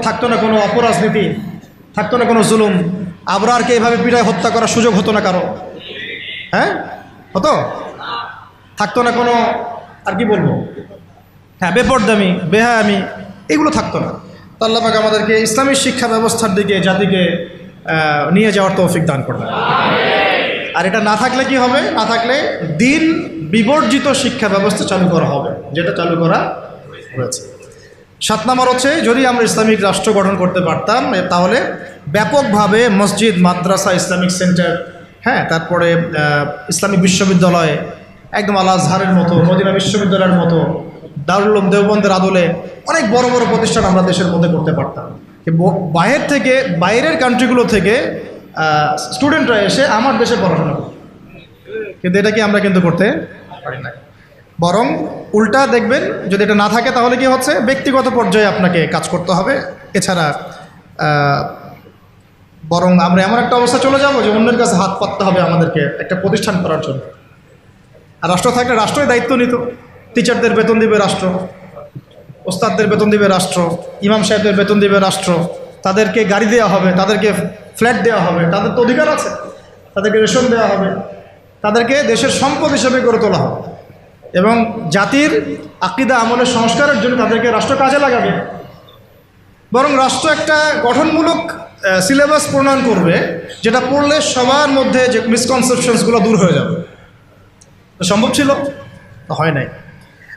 S1: থাকতো না কোনো অপরাজনীতি, থাকতো না কোনো জুলুম, আবরারকে এভাবে পিটায় হত্যা করার সুযোগ হতো না কারো, হ্যাঁ হতো, থাকতো না কোনো, আর কি বলবো, হ্যাঁ বেপরদামি বেহায়ামি, এগুলো থাকতো না। তো আল্লাহ পাক আমাদেরকে ইসলামী শিক্ষা ব্যবস্থার দিকে জাতিকে নিয়ে যাওয়ার তৌফিক দান করবেন। আর এটা না থাকলে কি হবে? না থাকলে দিন বিবর্জিত শিক্ষা ব্যবস্থা চালু করা হবে, যেটা চালু করা হয়েছে। 7 নম্বর হচ্ছে, যদি আমরা ইসলামিক রাষ্ট্র গঠন করতে পারতাম তাহলে ব্যাপকভাবে মসজিদ, মাদ্রাসা, ইসলামিক সেন্টার, হ্যাঁ, তারপরে ইসলামিক বিশ্ববিদ্যালয়, একদম আল আজহারের মতো, মদিনা বিশ্ববিদ্যালয়ের মতো, দারুল উলুম দেওবন্দের আদলে অনেক বড় বড় প্রতিষ্ঠান আমরা দেশের মধ্যে করতে পারতাম। বাইরের কান্ট্রিগুলো থেকে স্টুডেন্টরা এসে আমার দেশে পড়াশোনা করে, কিন্তু এটা কি আমরা কিন্তু করতে পারি না। বরং উল্টা দেখবেন, যদি এটা না থাকে তাহলে কি হচ্ছে, ব্যক্তিগত পর্যায়ে আপনাকে কাজ করতে হবে। এছাড়া বরং আমরা এমন একটা অবস্থা চলে যাব যে অন্যের কাছে হাত পাততে হবে আমাদেরকে একটা প্রতিষ্ঠান করার জন্য। আর রাষ্ট্র থাকলে রাষ্ট্রই দায়িত্ব নিত, টিচারদের বেতন দিবে রাষ্ট্র, ওস্তাদদের বেতন দিবে রাষ্ট্র, ইমাম সাহেবদের বেতন দিবে রাষ্ট্র, তাদেরকে গাড়ি দেওয়া হবে, তাদেরকে ফ্ল্যাট দেওয়া হবে, তাদের তো অধিকার আছে, তাদেরকে রেশন দেওয়া হবে, তাদেরকে দেশের সম্পদ হিসেবে গড়ে তোলা হবে, এবং জাতির আকীদা আমলের সংস্কারের জন্য তাদেরকে রাষ্ট্র কাজে লাগাবে। বরং রাষ্ট্র একটা গঠনমূলক সিলেবাস প্রণয়ন করবে, যেটা পড়লে সবার মধ্যে যে মিসকনসেপশনসগুলো দূর হয়ে যাবে। সম্ভব ছিল? হয় নাই।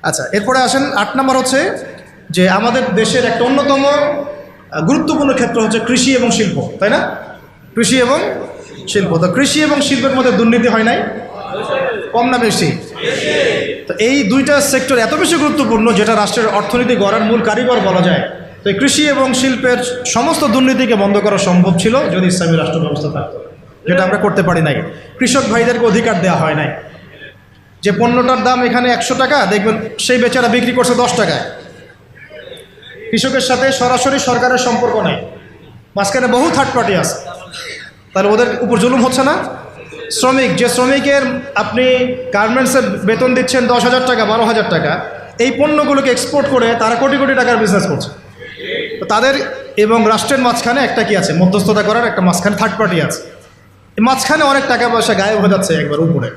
S1: আচ্ছা, এরপরে আসেন 8 নম্বর হচ্ছে যে আমাদের দেশের একটা অন্যতম গুরুত্বপূর্ণ ক্ষেত্র হচ্ছে কৃষি এবং শিল্প, তাই না? কৃষি এবং শিল্প। তো কৃষি এবং শিল্পের মধ্যে দুর্নীতি হয় নাই? কম না বেশি? তো এই দুইটা সেক্টর এত বেশি গুরুত্বপূর্ণ, যেটা রাষ্ট্রের অর্থনীতি গড়ার মূল কারিগর বলা যায়। তো এই কৃষি এবং শিল্পের সমস্ত দুর্নীতিকে বন্ধ করা সম্ভব ছিল যদি ইসলামী রাষ্ট্র ব্যবস্থা থাকতো, যেটা আমরা করতে পারি নাই। কৃষক ভাইদেরকে অধিকার দেওয়া হয় নাই। যে পণ্যটার দাম এখানে 100 টাকা, দেখবেন সেই বেচারা বিক্রি করছে 10 টাকায়। কৃষকের সাথে সরাসরি সরকারের সম্পর্ক নাই, মাঝখানে বহু থার্ড পার্টি আছে। তাহলে ওদের উপর জুলুম হচ্ছে না? যে শ্রমিকের আপনি গার্মেন্টসের বেতন দিচ্ছেন 10,000 টাকা, 12,000 টাকা, এই পণ্যগুলোকে এক্সপোর্ট করে তারা কোটি কোটি টাকার বিজনেস করছে। তো তাদের এবং রাষ্ট্রের মাঝখানে একটা কি আছে, মধ্যস্থতা করার একটা মাঝখানে থার্ড পার্টি আছে। এই মাঝখানে অনেক টাকা পয়সা গায়েব হয়ে যাচ্ছে একবার উপরে।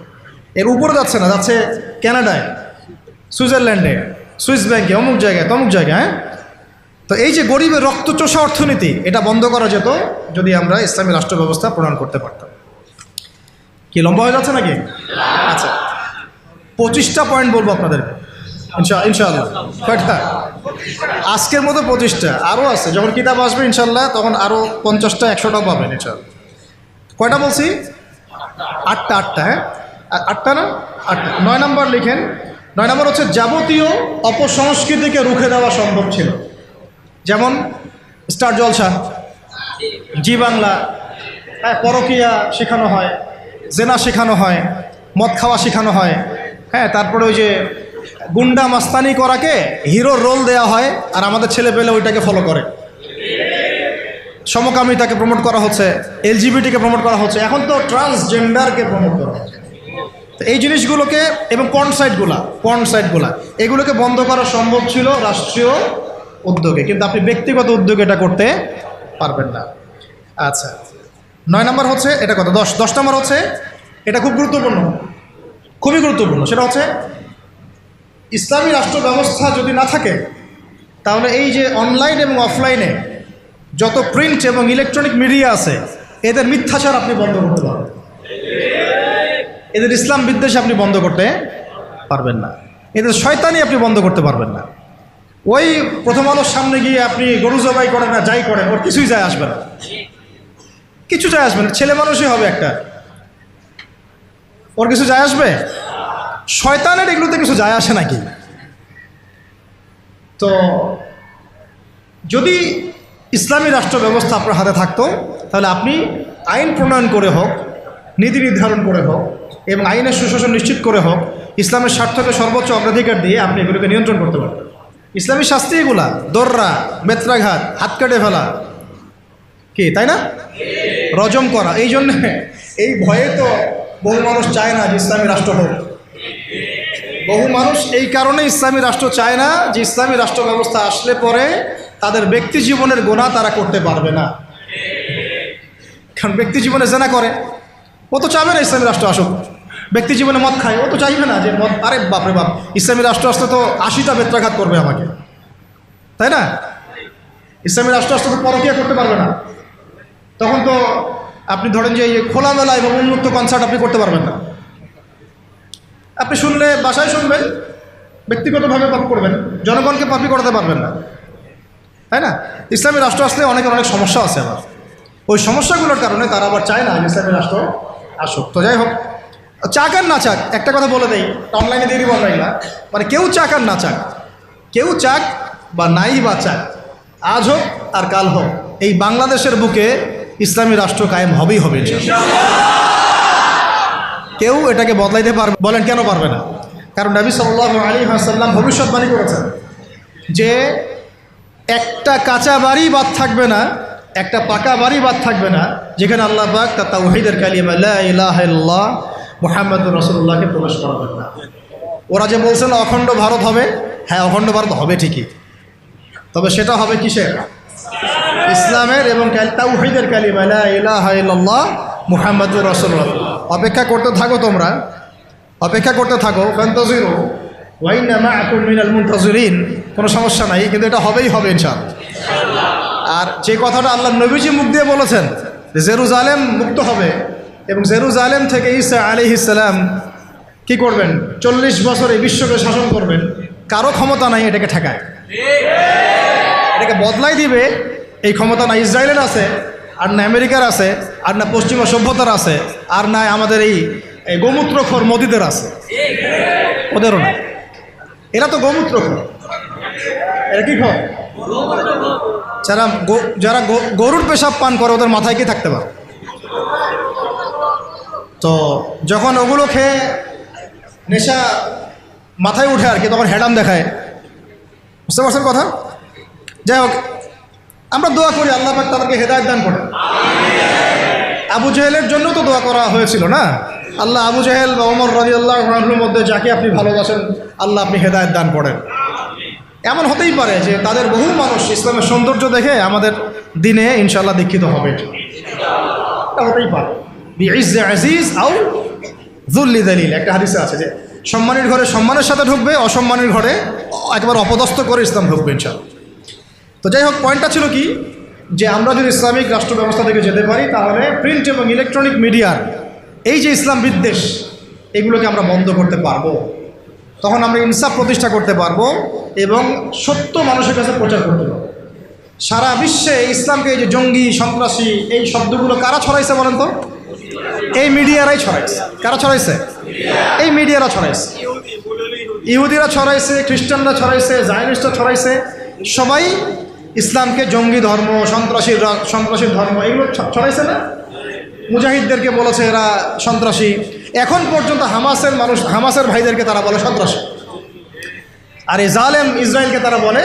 S1: এর উপরে যাচ্ছে না, যাচ্ছে কানাডায়, সুইজারল্যান্ডে, সুইস ব্যাংকে, অমুক জায়গায়, তমুক জায়গায়। হ্যাঁ, তো এই যে গরিবের রক্তচোষা অর্থনীতি, এটা বন্ধ করা যেত যদি আমরা ইসলামী রাষ্ট্র ব্যবস্থা প্রণয়ন করতে পারতাম। কি লম্বা হয়ে যাচ্ছে নাকি? আচ্ছা, 25টা পয়েন্ট বলবো আপনাদের ইনশাআল্লাহ। কয়টা? আজকের মতো 25টা, আরও আছে। যখন কিতাব আসবে ইনশাআল্লাহ তখন আরও 50টা 100টাও পাবেন ইনশাআল্লাহ। কয়টা বলছি? 8টা। হ্যাঁ, 8টা না? 8টা। 9 নম্বর লিখেন। 9 নম্বর হচ্ছে যাবতীয় অপসংস্কৃতিকে রুখে দেওয়া সম্ভব ছিল। যেমন স্টার জলসা, জি বাংলা, হ্যাঁ, পরকীয়া শেখানো হয়, জেনা শেখানো হয়, মদ খাওয়া শেখানো হয়। হ্যাঁ, তারপরে ওই যে গুন্ডা মাস্তানি করাকে হিরোর রোল দেওয়া হয়, আর আমাদের ছেলে পেলে ওইটাকে ফলো করে। সমকামিতাকে প্রমোট করা হচ্ছে, এলজিবিটিকে প্রমোট করা হচ্ছে, এখন তো ট্রান্সজেন্ডারকে প্রমোট করা হচ্ছে। তো এই জিনিসগুলোকে এবং পর্ন সাইটগুলা এগুলোকে বন্ধ করা সম্ভব ছিল রাষ্ট্রীয় উদ্যোগে, কিন্তু আপনি ব্যক্তিগত উদ্যোগে এটা করতে পারবেন না। আচ্ছা, 9 নম্বর হচ্ছে এটা কত, 10 নম্বর হচ্ছে এটা খুব গুরুত্বপূর্ণ, খুবই গুরুত্বপূর্ণ। সেটা হচ্ছে ইসলামী রাষ্ট্র ব্যবস্থা যদি না থাকে তাহলে এই যে অনলাইন এবং অফলাইনে যত প্রিন্ট এবং ইলেকট্রনিক মিডিয়া আছে এদের মিথ্যাচার আপনি বন্ধ করতে পারবেন, এদের ইসলাম বিদ্বেষ আপনি বন্ধ করতে পারবেন না, এদের শয়তানি আপনি বন্ধ করতে পারবেন না। ওই প্রথম আলোর সামনে গিয়ে আপনি গরু জবাই করেন না যাই করেন, ওর কিছুই যায় আসবে না, কিছু যায় আসবে না। ছেলে মানুষই হবে একটা, ওর কিছু যায় আসবে? শয়তানের এগুলোতে কিছু যায় আসে নাকি? তো যদি ইসলামী রাষ্ট্র ব্যবস্থা আপনার হাতে থাকতো তাহলে আপনি আইন প্রণয়ন করে হোক, নীতি নির্ধারণ করে হোক এবং আইনের সুশাসন নিশ্চিত করে হোক, ইসলামের স্বার্থকে সর্বোচ্চ অগ্রাধিকার দিয়ে আপনি এগুলোকে নিয়ন্ত্রণ করতে পারবেন। ইসলামী শাস্তি এগুলা দর্রা, বেত্রাঘাত, হাত কেটে ফেলা, কি তাই না, রজম করা। এই জন্যে এই ভয়ে তো বহু মানুষ চায় না যে ইসলামী রাষ্ট্র হোক। বহু মানুষ এই কারণে ইসলামী রাষ্ট্র চায় না যে ইসলামী রাষ্ট্র ব্যবস্থা আসলে পরে তাদের ব্যক্তি জীবনের গুনাহ তারা করতে পারবে না। কারণ ব্যক্তি জীবনে জেনা করে, ও তো চাবে না ইসলামী রাষ্ট্র আসুক। ব্যক্তি জীবনে মদ খায়, ও তো চাইবে না যে মদ, আরে বাপরে বাপ, ইসলামী রাষ্ট্র আসলে তো 80টা বেত্রাঘাত করবে আমাকে, তাই না? ইসলামী রাষ্ট্র আসলে তো পরকীয়া করতে পারবে না। তখন তো আপনি ধরেন যে এই খোলামেলা এবং উন্মুক্ত কনসার্ট আপনি করতে পারবেন না। আপনি শুনলে বাসায় শুনবেন, ব্যক্তিগতভাবে পাপ করবেন, জনগণকে পাপি করাতে পারবেন না, তাই না? ইসলামী রাষ্ট্র আসলে অনেকের অনেক সমস্যা আছে আবার, ওই সমস্যাগুলোর কারণে তারা আবার চায় না ইসলামী রাষ্ট্র আসুক। তো যাই হোক, চাক আর না চাক একটা কথা বলে দেই, অনলাইনে দিয়ে দিব আমরা এগুলা, মানে কেউ চাক আর না চাক, কেউ চাক বা নাই বা চাক, আজ হোক আর কাল হোক, এই বাংলাদেশের বুকে ইসলামী রাষ্ট্র কায়েম হবেই হবে ইনশাআল্লাহ। কেউ এটাকে বদলাইতে পারবে? বলেন কেন পারবে না? কারণ নবী সাল্লাল্লাহু আলাইহি ওয়াসাল্লাম ভবিষ্যৎবাণী করেছেন যে একটা কাঁচা বাড়ি বাদ থাকবে না, একটা পাকা বাড়ি বাদ থাকবে না যেখানে আল্লাহ পাক তার তাওহীদের কালিমা লা ইলাহা ইল্লাল্লাহ মুহাম্মাদুর রাসূলুল্লাহকে প্রকাশ করাবেন না। ওরা যে বলছেন অখণ্ড ভারত হবে, হ্যাঁ অখণ্ড ভারত হবে ঠিকই, তবে সেটা হবে কিসের? ইসলামের এবং তাওহীদের কালিমা লা ইলাহা ইল্লাল্লাহ মুহাম্মাদুর রাসূলুল্লাহ। অপেক্ষা করতে থাকো, তোমরা অপেক্ষা করতে থাকো, ফান্তাজিরু ওয়া ইন্না মাআকুম মিনাল মুনতাজিরিন, কোনো সমস্যা নাই, কিন্তু এটা হবেই হবে ইনশাআল্লাহ। আর যে কথাটা আল্লাহ নবীজি মুখ দিয়ে বলেছেন যে জেরুজালেম মুক্ত হবে এবং জেরুজালেম থেকে ঈসা আলাইহিস সালাম কি করবেন, 40 বছর এই বিশ্বকে শাসন করবেন, কারো ক্ষমতা নাই এটাকে ঠেকায়, এটাকে বদলাই দিবে এই ক্ষমতা না ইসরায়েলের আছে, আর না আমেরিকার আছে, আর না পশ্চিমা সভ্যতার আছে, আর না আমাদের এই গোমূত্রখোর মোদিদের আছে, ওদেরও না। এরা তো গোমূত্রখোর, এরা কি খোর? যারা গরুর পেশাব পান করে ওদের মাথায় কি থাকতে পারে? তো যখন ওগুলো খেয়ে নেশা মাথায় উঠে আর কি, তখন হেডাম দেখায়, বুঝতে পারছেন কথা? যাই হোক, আমরা দোয়া করি আল্লাহ পাক তাদেরকে হেদায়েত দান করেন। আবু জেহেলের জন্য তো দোয়া করা হয়েছিল না, আল্লাহ আবু জেহেল বা ওমর রাদিয়াল্লাহু আনহুর মধ্যে যাকে আপনি ভালোবাসেন আল্লাহ আপনি হেদায়েত দান করেন। এমন হতেই পারে যে তাদের বহু মানুষ ইসলামের সৌন্দর্য দেখে আমাদের দিনে ইনশাআল্লাহ দীক্ষিত হবে, এটা হতেই পারে। বিইজ্জে আজিজ আও যুল্লি যালিল, একটা হাদিসে আছে যে সম্মানের ঘরে সম্মানের সাথে ঢুকবে, অসম্মানের ঘরে একবার অপদস্থ করে ইসলাম ঢুকবে ইনশাআল্লাহ। তো যাই হোক, পয়েন্টটা ছিল কি, যে আমরা যদি ইসলামিক রাষ্ট্র ব্যবস্থা থেকে যেতে পারি তাহলে প্রিন্ট এবং ইলেকট্রনিক মিডিয়ার এই যে ইসলাম বিদ্বেষ এগুলোকে আমরা বন্ধ করতে পারবো, তখন আমরা ইনসাফ প্রতিষ্ঠা করতে পারবো এবং সত্য মানুষের কাছে প্রচার করতে পারবো। সারা বিশ্বে ইসলামকে এই যে জঙ্গি, সন্ত্রাসী এই শব্দগুলো কারা ছড়াইছে বলেন তো? এই মিডিয়ারাই ছড়াইছে। কারা ছড়াইছে? এই মিডিয়ারা ছড়াইছে। ইহুদিরা ছড়াইছে, খ্রিস্টানরা ছড়াইছে, জায়নিস্টরা ছড়াইছে, সবাই ইসলামকে জঙ্গি ধর্ম, সন্ত্রাসীর ধর্ম এগুলো ছড়াইছে না? মুজাহিদদেরকে বলেছে এরা সন্ত্রাসী, এখন পর্যন্ত হামাসের ভাইদেরকে তারা বলে সন্ত্রাসী, আর এই জালেম ইসরায়েলকে তারা বলে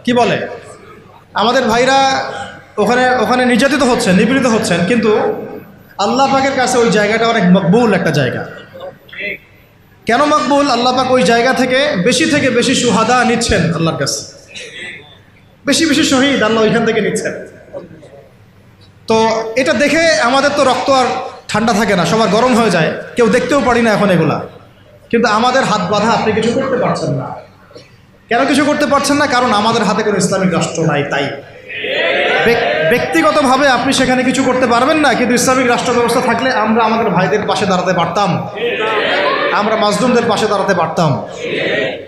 S1: কি বলে? আমাদের ভাইরা ওখানে নির্যাতিত হচ্ছেন, নিপীড়িত হচ্ছেন, কিন্তু আল্লাহ পাকের কাছে ওই জায়গাটা অনেক মকবুল একটা জায়গা। কেন মকবুল? আল্লাহ পাক ওই জায়গা থেকে বেশি সুহাদা নিচ্ছেন আল্লাহর কাছে, বেশি বেশি শহীদ আল্লাহ ওইখান থেকে নিচ্ছেন। তো এটা দেখে আমাদের তো রক্ত আর ঠান্ডা থাকে না, সবার গরম হয়ে যায়, কেউ দেখতেও পারি না এখন এগুলা। কিন্তু আমাদের হাত বাঁধা, আপনি কিছু করতে পারছেন না। কেন কিছু করতে পারছেন না? কারণ আমাদের হাতে কোনো ইসলামিক রাষ্ট্র নাই। তাই ব্যক্তিগতভাবে আপনি সেখানে কিছু করতে পারবেন না, কিন্তু ইসলামিক রাষ্ট্র ব্যবস্থা থাকলে আমরা আমাদের ভাইদের পাশে দাঁড়াতে পারতাম, আমরা মাজলুমদের পাশে দাঁড়াতে পারতাম,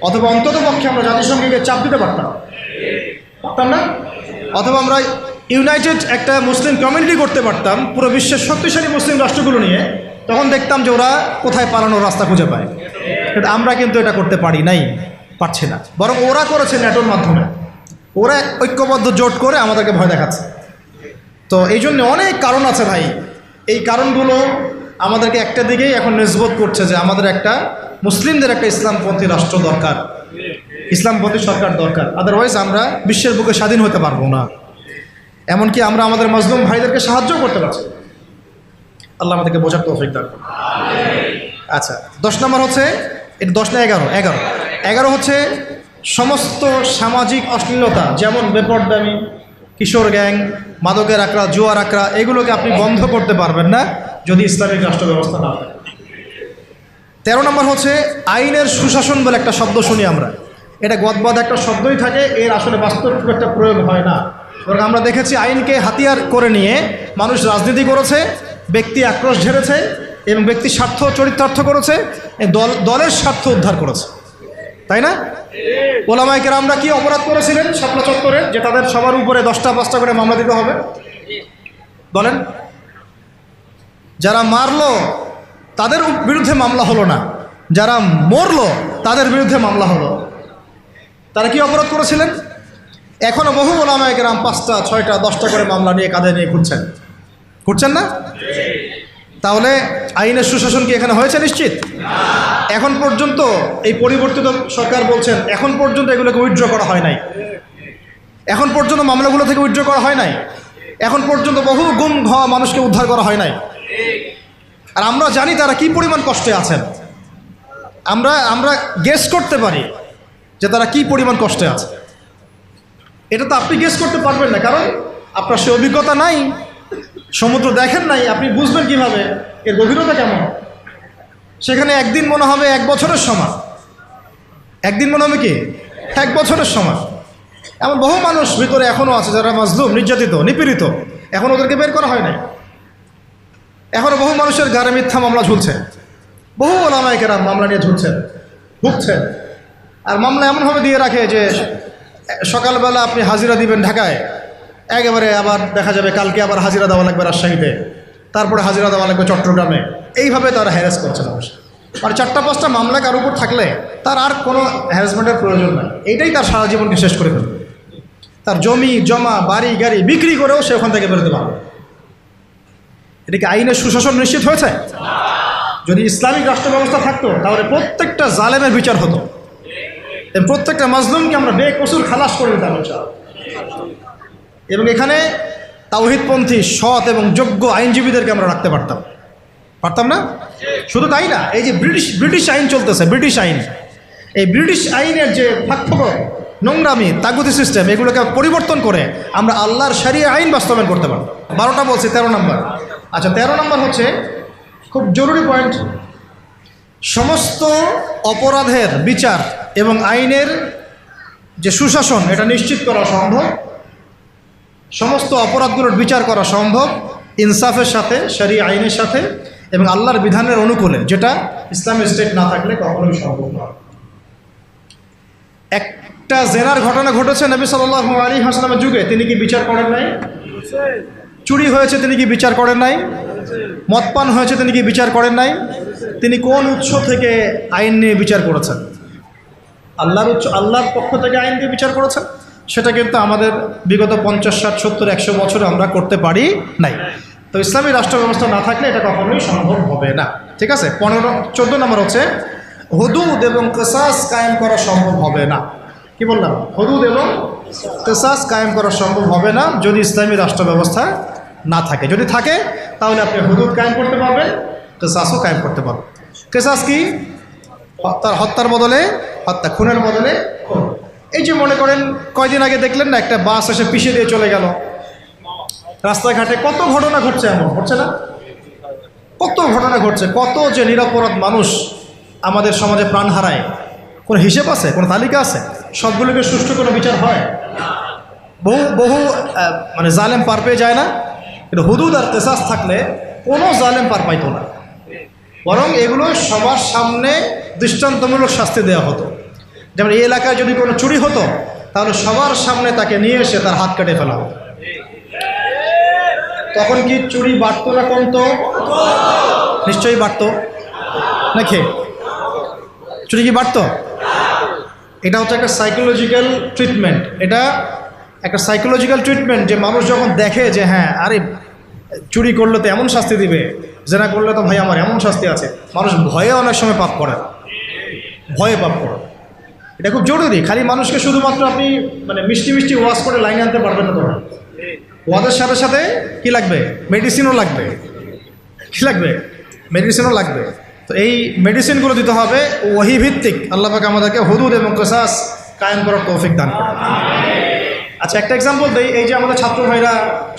S1: অথবা অন্তত পক্ষে আমরা জাতিসংঘকে চাপ দিতে পারতাম না, অথবা আমরা ইউনাইটেড একটা মুসলিম কমিউনিটি করতে পারতাম পুরো বিশ্বের শক্তিশালী মুসলিম রাষ্ট্রগুলো নিয়ে। তখন দেখতাম যে ওরা কোথায় পালানোর রাস্তা খুঁজে পায়। কিন্তু আমরা কিন্তু এটা করতে পারছি না, বরং ওরা করেছে ন্যাটোর মাধ্যমে। ওরা ঐক্যবদ্ধ জোট করে আমাদেরকে ভয় দেখাচ্ছে। তো এই জন্য অনেক কারণ আছে ভাই। এই কারণগুলো আমাদেরকে একটা দিকেই এখন নিসবত করছে যে আমাদের একটা মুসলিমদের একটা ইসলামপন্থী রাষ্ট্র দরকার, ইসলামপন্থী সরকার দরকার। আদারওয়াইজ আমরা বিশ্বের বুকে স্বাধীন হতে পারবো না। এমনকি আমরা আমাদের মজলুম ভাইদেরকে সাহায্য করতে পারছি। আল্লাহ আমাদেরকে বোঝার তৌফিক দান করুন। আচ্ছা, 10 নম্বর হচ্ছে, এটা 10 না 11 হচ্ছে সমস্ত সামাজিক অশ্লীলতা, যেমন বেপরদামি, কিশোর গ্যাং, মাদকের আকড়া, জুয়ার আকড়া, এগুলোকে আপনি বন্ধ করতে পারবেন না যদি ইসলামিক রাষ্ট্র ব্যবস্থা না থাকে। 13 নম্বর হচ্ছে আইনের সুশাসন বলে একটা শব্দ শুনি আমরা। এটা গদবাদ একটা শব্দই থাকে, এর আসলে বাস্তব খুব একটা প্রয়োগ হয় না। এবং আমরা দেখেছি আইনকে হাতিয়ার করে নিয়ে মানুষ রাজনীতি করেছে, ব্যক্তি আক্রোশ ঝেড়েছে এবং ব্যক্তির স্বার্থ চরিতার্থ করেছে, দলের স্বার্থ উদ্ধার করেছে, তাই না? ওলামায়ে কেরামরা কি অপরাধ করেছিলেন শাপলা চত্বরে, যে তাদের সবার উপরে 10টা 5টা করে মামলা দিতে হবে? বলেন। যারা মারলো তাদের বিরুদ্ধে মামলা হলো না, যারা মরলো তাদের বিরুদ্ধে মামলা হলো। তারা কি অপরাধ করেছিলেন? এখনো বহু ওলামায়ে কেরাম 5টা 6টা 10টা করে মামলা নিয়ে কাঁধে নিয়ে ঘুরছেন না? তাহলে আইনের সুশাসন কি এখানে হয়েছে? নিশ্চিত। এখন পর্যন্ত এই পরিবর্তিত সরকার বলছেন এখন পর্যন্ত এগুলোকে উইথড্র করা হয় নাই, এখন পর্যন্ত মামলাগুলো থেকে উইথড্র করা হয় নাই, এখন পর্যন্ত বহু গুম হওয়া মানুষকে উদ্ধার করা হয় নাই। আর আমরা জানি তারা কি পরিমাণ কষ্টে আছেন। আমরা গেস করতে পারি যে তারা কি পরিমাণ কষ্টে আছে। এটা তো আপনি গেস করতে পারবেন না, কারণ আপনার সে অভিজ্ঞতা নাই, সমুদ্র দেখেন নাই, আপনি বুঝবেন কিভাবে এর গভীরতা কেমন। সেখানে একদিন মনে হবে 1 বছরের সমান, একদিন মনে হবে কি 1 বছরের সমান। এমন বহু মানুষ ভিতরে এখনও আছে যারা মাজলুম, নির্যাতিত, নিপীড়িত, এখন ওদেরকে বের করা হয় নাই। এখনও বহু মানুষের ঘাড়ে মিথ্যা মামলা ঝুলছে, বহু ওলামায়ে কেরাম মামলা নিয়ে ভুগছেন। আর মামলা এমনভাবে দিয়ে রাখে যে সকালবেলা আপনি হাজিরা দিবেন ঢাকায়, একেবারে আবার দেখা যাবে কালকে আবার হাজিরা দেওয়া লাগবে রাজশাহীতে, তারপরে হাজিরা দেওয়া লাগবে চট্টগ্রামে। এইভাবে তারা হ্যারাস করছে মানুষ। আর 4টা 5টা মামলা কার উপর থাকলে তার আর কোনো হ্যারাসমেন্টের প্রয়োজন নাই। এইটাই তার সারা জীবনকে শেষ করে ফেলবে। তার জমি জমা বাড়ি গাড়ি বিক্রি করেও সে ওখান থেকে বেরোতে পারবে। এটা কি আইনের সুশাসন নিশ্চিত হয়েছে? যদি ইসলামিক রাষ্ট্র ব্যবস্থা থাকতো তাহলে প্রত্যেকটা জালেমের বিচার হতো, প্রত্যেকটা মাজলুমকে আমরা বেকসুর খালাস করে দিতাম এবং এখানে তাওহীদপন্থী সৎ এবং যোগ্য আইনজীবীদেরকে আমরা রাখতে পারতাম না? শুধু তাই না, এই যে ব্রিটিশ আইন চলতেছে, ব্রিটিশ আইন, এই ব্রিটিশ আইনের যে ফাঁকফোকর, নোংরামি, তাগুতি সিস্টেম, এগুলোকে পরিবর্তন করে আমরা আল্লাহর শরিয়া আইন বাস্তবায়ন করতে পারতাম। 12টা বলছি, 13 নম্বর। আচ্ছা, 13 নম্বর হচ্ছে খুব জরুরি পয়েন্ট। সমস্ত অপরাধের বিচার এবং আইনের যে সুশাসন, এটা নিশ্চিত করা সম্ভব, সমস্ত অপরাধগুলোর বিচার করা সম্ভব ইনসাফের সাথে, শরিয়া আইনের সাথে এবং আল্লাহর বিধানের অনুকূলে, যেটা ইসলামিক স্টেট না থাকলে কখনোই সম্ভব নয়। একটা জেনার ঘটনা ঘটেছে নবী সাল্লাল্লাহু আলাইহি ওয়াসাল্লামের যুগে, তিনি কি বিচার করেন নাই? চুরি হয়েছে, তিনি কি বিচার করেন নাই? মদপান হয়েছে, তিনি কি বিচার করেন নাই? তিনি কোন উৎস থেকে আইন নিয়ে বিচার করেছেন? আল্লাহর পক্ষ থেকে আইন দিয়ে বিচার করেছেন। সেটা কিন্তু আমাদের বিগত 50, 60, 70, 100 বছরে আমরা করতে পারি নাই। তো ইসলামী রাষ্ট্র ব্যবস্থা না থাকলে এটা কখনোই সম্ভব হবে না। ঠিক আছে। 14 নম্বর হচ্ছে হুদুদ এবং কিসাস কায়েম করা সম্ভব হবে না। কি বললাম? হুদুদ এবং কিসাস কায়েম করা সম্ভব হবে না যদি ইসলামী রাষ্ট্র ব্যবস্থা না থাকে। যদি থাকে তাহলে আপনি হুদুদ কায়েম করতে পারবেন, কিসাসও কায়েম করতে পারবেন। কিসাস কি? হত্যার বদলে হত্যা, খুনের বদলে খুন। এই যে মনে করেন কয়দিন আগে দেখলেন না, একটা বাস এসে পিষে দিয়ে চলে গেল। রাস্তাঘাটে কত ঘটনা ঘটছে, এমন ঘটছে না? কত ঘটনা ঘটছে, কত যে নিরপরাধ মানুষ আমাদের সমাজে প্রাণ হারায়। কোনো হিসেব আছে? কোনো তালিকা আছে? সবগুলোকে সুষ্ঠু কোনো বিচার হয়? বহু বহু মানে জালেম পার পেয়ে যায় না, কিন্তু হুদুদ আর কিসাস থাকলে কোনো জালেম পার পাইতো না, বরং এগুলো সবার সামনে দৃষ্টান্তমূলক শাস্তি দেওয়া হতো। যেমন এই এলাকায় যদি কোনো চুরি হতো তাহলে সবার সামনে তাকে নিয়ে এসে তার হাত কেটে ফেলা হতো। তখন কি চুরি বাড়তো না কমতো? নিশ্চয়ই বাড়তো নাকি? চুরি কি বাড়তো? এটা হচ্ছে একটা সাইকোলজিক্যাল ট্রিটমেন্ট। এটা একটা সাইকোলজিক্যাল ট্রিটমেন্ট যে মানুষ যখন দেখে যে হ্যাঁ, আরে চুরি করলে তো এমন শাস্তি দিবে, জেনা করলে তো ভাই আমার এমন শাস্তি আছে, মানুষ ভয়ে অনেক সময় পাপ করে, ভয়ে পাপ করে। এটা খুব জরুরি। খালি মানুষকে শুধুমাত্র আপনি মানে মিষ্টি মিষ্টি ওয়াশ করে লাইনে আনতে পারবেন না। তখন ওয়াজের সাথে সাথে কি লাগবে? মেডিসিনও লাগবে। কি লাগবে? মেডিসিনও লাগবে। তো এই মেডিসিনগুলো দিতে হবে ওহী ভিত্তিক। আল্লাহ পাক আমাদেরকে হুদুদ এবং কিসাস কায়েম করার তৌফিক দান করেন। আচ্ছা, একটা এক্সাম্পল দেই। এই যে আমাদের ছাত্র ভাইরা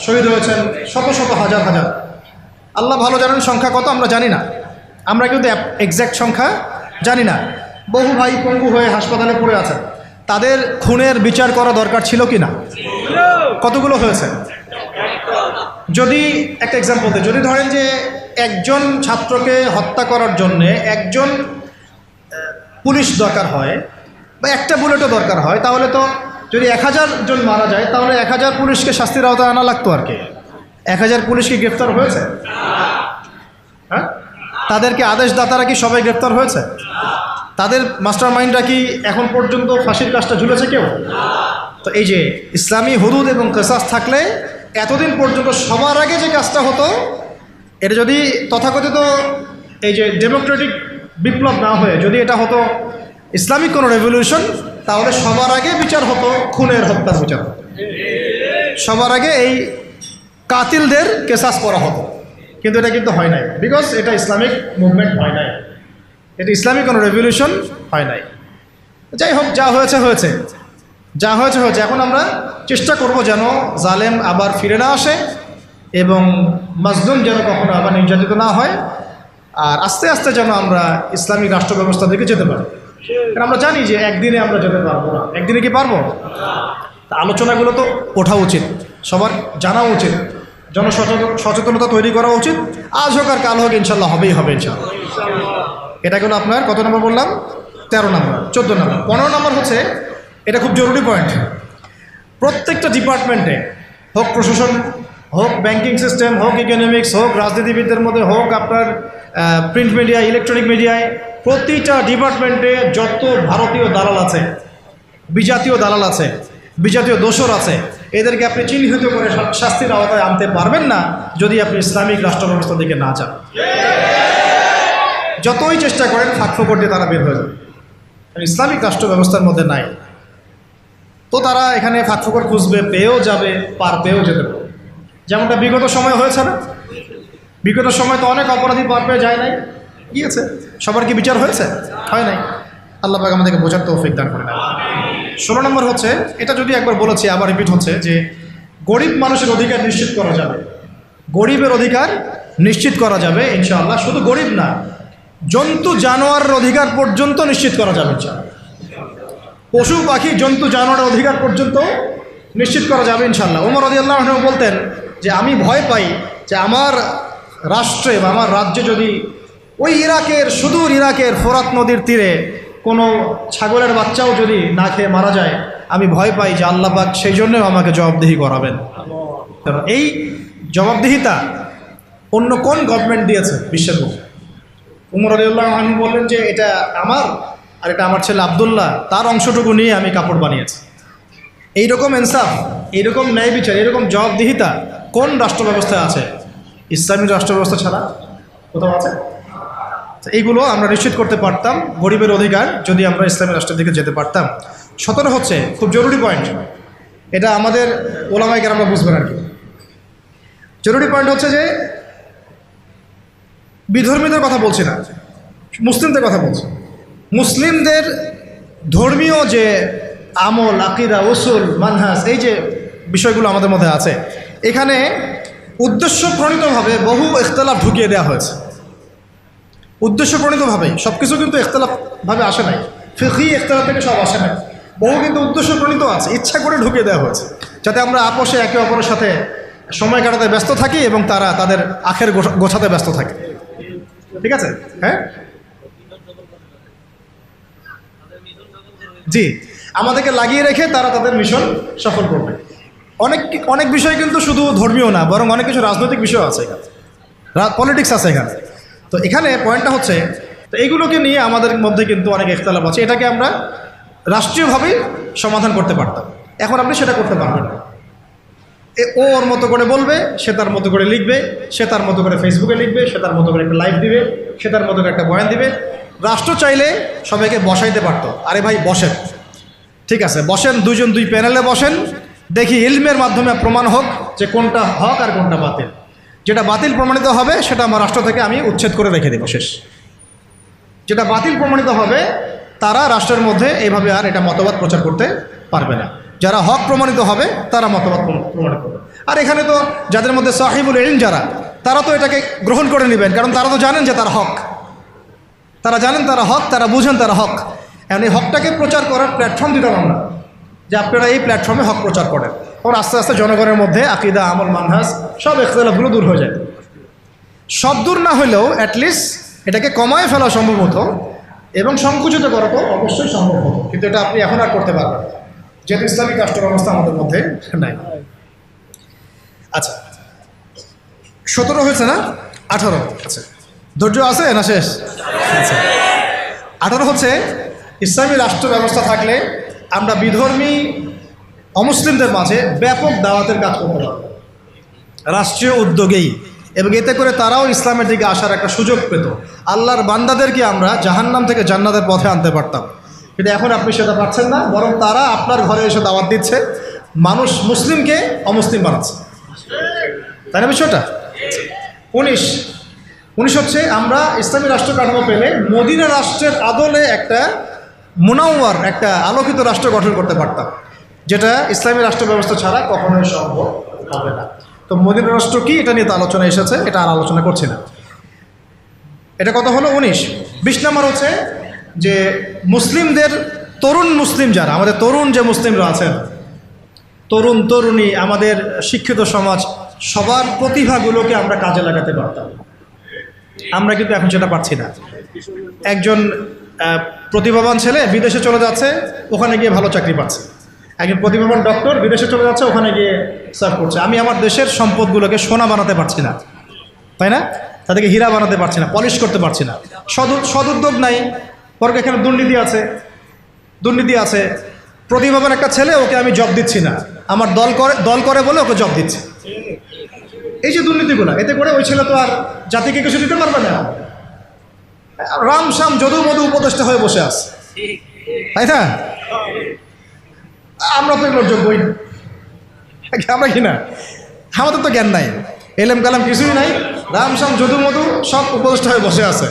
S1: শহীদ হয়েছেন, শত শত হাজার হাজার, আল্লাহ ভালো জানেন সংখ্যা কত, আমরা জানি না। আমরা কিন্তু এক্স্যাক্ট সংখ্যা জানি না। বহু ভাই পঙ্গু হয়ে হাসপাতালে পড়ে আছেন, তাদের খুনের বিচার করা দরকার ছিল কি না? কতগুলো হয়েছে? যদি একটা এক্সাম্পল দিই, যদি ধরেন যে একজন ছাত্রকে হত্যা করার জন্যে একজন পুলিশ দরকার হয় বা একটা বুলেটও দরকার হয়, তাহলে তো যদি 1000 জন মারা যায় তাহলে 1000 পুলিশকে শাস্তির আওতায় আনা লাগতো আর কি। 1000 পুলিশ কি গ্রেফতার হয়েছে? হ্যাঁ, তাদেরকে আদেশদাতারা কি সবাই গ্রেফতার হয়েছে? তাদের মাস্টার মাইন্ডরা কি এখন পর্যন্ত ফাঁসির কাজটা ঝুলেছে কেউ? তো এই যে ইসলামী হুদুদ এবং কিসাস থাকলে এতদিন পর্যন্ত সবার আগে যে কাজটা হতো, এটা যদি তথাকথিত এই যে ডেমোক্রেটিক বিপ্লব না হয়ে যদি এটা হতো ইসলামিক কোনো রেভলিউশন, তাহলে সবার আগে বিচার হতো খুনের, হত্যার বিচার হতো। সবার আগে এই কাতিলদের কিসাস করা হতো। কিন্তু এটা কিন্তু হয় নাই, বিকজ এটা ইসলামিক মুভমেন্ট হয় নাই, এটা ইসলামিক কোনো রেভলিউশন হয় নাই। যাই হোক, যা হয়েছে হয়েছে, যা হয়েছে হয়েছে। এখন আমরা চেষ্টা করব যেন জালেম আবার ফিরে না আসে এবং মাজলুম যেন কখনো আবার নির্যাতিত না হয়, আর আস্তে আস্তে যেন আমরা ইসলামিক রাষ্ট্র ব্যবস্থার দিকে যেতে পারি। কারণ আমরা জানি যে একদিনে আমরা যেতে পারবো না। একদিনে কি পারবো? আলোচনাগুলো তো ওঠা উচিত, সবার জানা উচিত, সচেতনতা তৈরি করা উচিত। আজ হোক আর কাল হোক ইনশাল্লাহ হবেই হবে ইনশাল্লাহ। এটা গেল আপনার কত নম্বর বললাম? 13 নম্বর। 14 নম্বর। 15 নম্বর হচ্ছে, এটা খুব জরুরি পয়েন্ট। প্রত্যেকটা ডিপার্টমেন্টে, হোক প্রশাসন, হোক ব্যাংকিং সিস্টেম, হোক ইকোনমিক্স, হোক রাজনীতিবিদদের মধ্যে, হোক আপনার প্রিন্ট মিডিয়া, ইলেকট্রনিক মিডিয়ায়, প্রতিটা ডিপার্টমেন্টে যত ভারতীয় দালাল আছে, বিজাতীয় দালাল আছে, বিজাতীয় দোসর আছে, এদেরকে আপনি চিহ্নিত করে শাস্তির আওতায় আনতে পারবেন না যদি আপনি ইসলামিক রাষ্ট্র ব্যবস্থার দিকে না যান। যতই চেষ্টা করেন ফাঁকফোকর দিয়ে তারা বের হয়ে যাবে, ইসলামিক রাষ্ট্র ব্যবস্থার মধ্যে নাই। তো তারা এখানে ফাঁকফোকর খুঁজবে, পেয়েও যাবে, পার পেয়েও যেতে পারে। যেমনটা বিগত সময় হয়েছে না? বিগত সময় তো অনেক অপরাধী পার পেয়ে যায় নাই, গিয়েছে। সবার কি বিচার হয়েছে? হয় নাই। আল্লাহ পাক আমাদেরকে বোঝার তৌফিক দান করে দেন। 16 নম্বর হচ্ছে, এটা যদি একবার বলেছি আবার রিপিট হচ্ছে, যে গরিব মানুষের অধিকার নিশ্চিত করা যাবে। গরিবের অধিকার নিশ্চিত করা যাবে ইনশাআল্লাহ। শুধু গরিব না, জন্তু জানোয়ারের অধিকার পর্যন্ত নিশ্চিত করা যাবে ইনশাআল্লাহ। পশু পাখি, জন্তু জানোয়ারের অধিকার পর্যন্ত নিশ্চিত করা যাবে ইনশাআল্লাহ। ওমর রাদিয়াল্লাহু আনহু বলতেন যে আমি ভয় পাই যে আমার রাষ্ট্রে বা আমার রাজ্যে যদি ওই ইরাকের, সুদূর ইরাকের ফোরাত নদীর তীরে কোনো ছাগলের বাচ্চাও যদি না খেয়ে মারা যায়, আমি ভয় পাই যে আল্লাহ পাক সেই জন্যও আমাকে জবাবদিহি করাবেন। কারণ এই জবাবদিহিতা অন্য কোন গভর্নমেন্ট দিয়েছে বিশ্বের বুকে? ওমর রাদিয়াল্লাহু আনহু বললেন যে এটা আমার, আর এটা আমার ছেলে আব্দুল্লাহ, তার অংশটুকু নিয়ে আমি কাপড় বানিয়েছি। এইরকম ইনসাফ, এইরকম ন্যায় বিচার, এরকম জবাবদিহিতা কোন রাষ্ট্র ব্যবস্থায় আছে? ইসলামিক রাষ্ট্র ব্যবস্থা ছাড়া কোথাও আছে? এইগুলো আমরা নিশ্চিত করতে পারতাম, গরিবের অধিকার, যদি আমরা ইসলামী রাষ্ট্রের দিকে যেতে পারতাম। 17 হচ্ছে খুব জরুরি পয়েন্ট, এটা আমাদের ওলামায়ে কেরামরা বুঝবেন আর কি। জরুরি পয়েন্ট হচ্ছে যে বিধর্মীদের কথা বলছি না, মুসলিমদের কথা বলছি। মুসলিমদের ধর্মীয় যে আমল, আকিদা, উসুল, মানহাজ, এই যে বিষয়গুলো আমাদের মধ্যে আছে, এখানে উদ্দেশ্যপ্রণীতভাবে বহু ইখতলাফ ঢুকিয়ে দেওয়া হয়েছে। উদ্দেশ্যপ্রণীতভাবেই সব কিছু কিন্তু ইখতলাফভাবে আসে নাই, ফিকহি ইখতলাফ থেকে সব আসে নাই, বহু কিন্তু উদ্দেশ্যপ্রণীত আছে, ইচ্ছা করে ঢুকিয়ে দেওয়া হয়েছে যাতে আমরা আপোষে একে অপরের সাথে সময় কাটাতে ব্যস্ত থাকি এবং তারা তাদের আখের গোছাতে ব্যস্ত থাকে। ঠিক আছে? হ্যাঁ, জি, আমাদেরকে লাগিয়ে রেখে তারা তাদের মিশন সফল করবে। অনেক বিষয় কিন্তু শুধু ধর্মীয় না, বরং অনেক কিছু রাজনৈতিক বিষয় আছে এখানে, পলিটিক্স আছে এখানে। তো এখানে পয়েন্টটা হচ্ছে, তো এইগুলোকে নিয়ে আমাদের মধ্যে কিন্তু অনেক ইখতিলাফ আছে। এটাকে আমরা রাষ্ট্রীয়ভাবেই সমাধান করতে পারতাম, এখন আপনি সেটা করতে পারবেন না। ও ওর মতো করে বলবে, সে তার মতো করে লিখবে, সে তার মতো করে ফেসবুকে লিখবে, সে তার মতো করে একটা লাইভ দিবে, সে তার মতো করে একটা বয়ান দিবে। রাষ্ট্র চাইলে সবাইকে বসাইতে পারতো, আরে ভাই বসেন, ঠিক আছে বসেন, দুজন দুই প্যানেলে বসেন, দেখি ইলমের মাধ্যমে প্রমাণ হোক যে কোনটা হক আর কোনটা বাতিল। যেটা বাতিল প্রমাণিত হবে সেটা আমার রাষ্ট্র থেকে আমি উচ্ছেদ করে রেখে দেব, শেষ। যেটা বাতিল প্রমাণিত হবে তারা রাষ্ট্রের মধ্যে এইভাবে আর এটা মতবাদ প্রচার করতে পারবে না। যারা হক প্রমাণিত হবে তারা মতবাদ প্রমাণিত করবে। আর এখানে তো যাদের মধ্যে সাহিবুল ইলম যারা, তারা তো এটাকে গ্রহণ করে নেবেন, কারণ তারা তো জানেন যে তার হক, তারা জানেন তারা হক, তারা বুঝেন তারা হক। এখন এই হকটাকে প্রচার করার প্ল্যাটফর্ম দিতাম আমরা, যে আপনারা এই প্ল্যাটফর্মে হক প্রচার করেন। ওর আস্তে আস্তে জনগণের মধ্যে আকিদা, আমল, মানহাজ সব ইখতিলাফগুলো দূর হয়ে যায়। সব দূর না হলেও অ্যাটলিস্ট এটাকে কমায় ফেলা সম্ভব হতো এবং সংকুচিত করা তো অবশ্যই সম্ভব হতো, কিন্তু এটা আপনি এখন আর করতে পারবেন না, যেহেতু ইসলামিক রাষ্ট্র ব্যবস্থা আমাদের মধ্যে নাই। আচ্ছা, 17 হয়েছে না? 18। আচ্ছা, ধৈর্য আছে না? শেষ? আচ্ছা, 18 হচ্ছে ইসলামী রাষ্ট্র ব্যবস্থা থাকলে আমরা বিধর্মী অমুসলিমদের মাঝে ব্যাপক দাওয়াতের কাজ করতে পারব রাষ্ট্রীয় উদ্যোগেই, এবং এতে করে তারাও ইসলামের দিকে আসার একটা সুযোগ পেত। আল্লাহর বান্দাদেরকে আমরা জাহান্নাম থেকে জান্নাতের পথে আনতে পারতাম, কিন্তু এখন আপনি সেটা পাচ্ছেন না, বরং তারা আপনার ঘরে এসে দাওয়াত দিচ্ছে, মানুষ মুসলিমকে অমুসলিম বানাচ্ছে। তাই না বিষয়টা? 19 হচ্ছে আমরা ইসলামী রাষ্ট্র কাঠামো পেলে মদিনা রাষ্ট্রের আদলে একটা মুনাওয়ার, একটা আলোকিত রাষ্ট্র গঠন করতে পারতাম, যেটা ইসলামী রাষ্ট্র ব্যবস্থা ছাড়া কখনোই সম্ভব হবে না। তো মদিনা রাষ্ট্র কি, এটা নিয়ে তো আলোচনা এসেছে, এটা আর আলোচনা করছি না। এটা কত হলো? 19। 20 নম্বর হচ্ছে যে মুসলিমদের তরুণ মুসলিম যারা, আমাদের তরুণ যে মুসলিমরা আছেন, তরুণ তরুণী, আমাদের শিক্ষিত সমাজ, সবার প্রতিভাগুলোকে আমরা কাজে লাগাতে পারতাম। আমরা কিন্তু এখন সেটা পারছি না। একজন প্রতিভাবান ছেলে বিদেশে চলে যাচ্ছে, ওখানে গিয়ে ভালো চাকরি পাচ্ছে। একজন প্রতিভাবান ডক্টর বিদেশে চলে যাচ্ছে, ওখানে গিয়ে সার্ভ করছে। আমি আমার দেশের সম্পদগুলোকে সোনা বানাতে পারছি না, তাই না? তাদেরকে হীরা বানাতে পারছি না, পলিশ করতে পারছি না। সদুদ্যোগ নাই, বরং এখানে দুর্নীতি আছে। প্রতিভাবান একটা ছেলে, ওকে আমি জব দিচ্ছি না, আমার দল করে বলে ওকে জব দিচ্ছে। এই যে দুর্নীতিগুলো, এতে করে ওই ছেলে তো আর জাতিকে কিছু দিতে পারবে না, রাম শাম যদু মধু উপদেষ্টা হয়ে বসে আছে, তাই না? আমরা তো এগুলোর যোগ্যই না, আমরা কি না? আমাদের তো জ্ঞান নাই, এলেম কালাম কিছুই নাই, রাম শাম যদু মধু সব উপদেষ্টা হয়ে বসে আছে।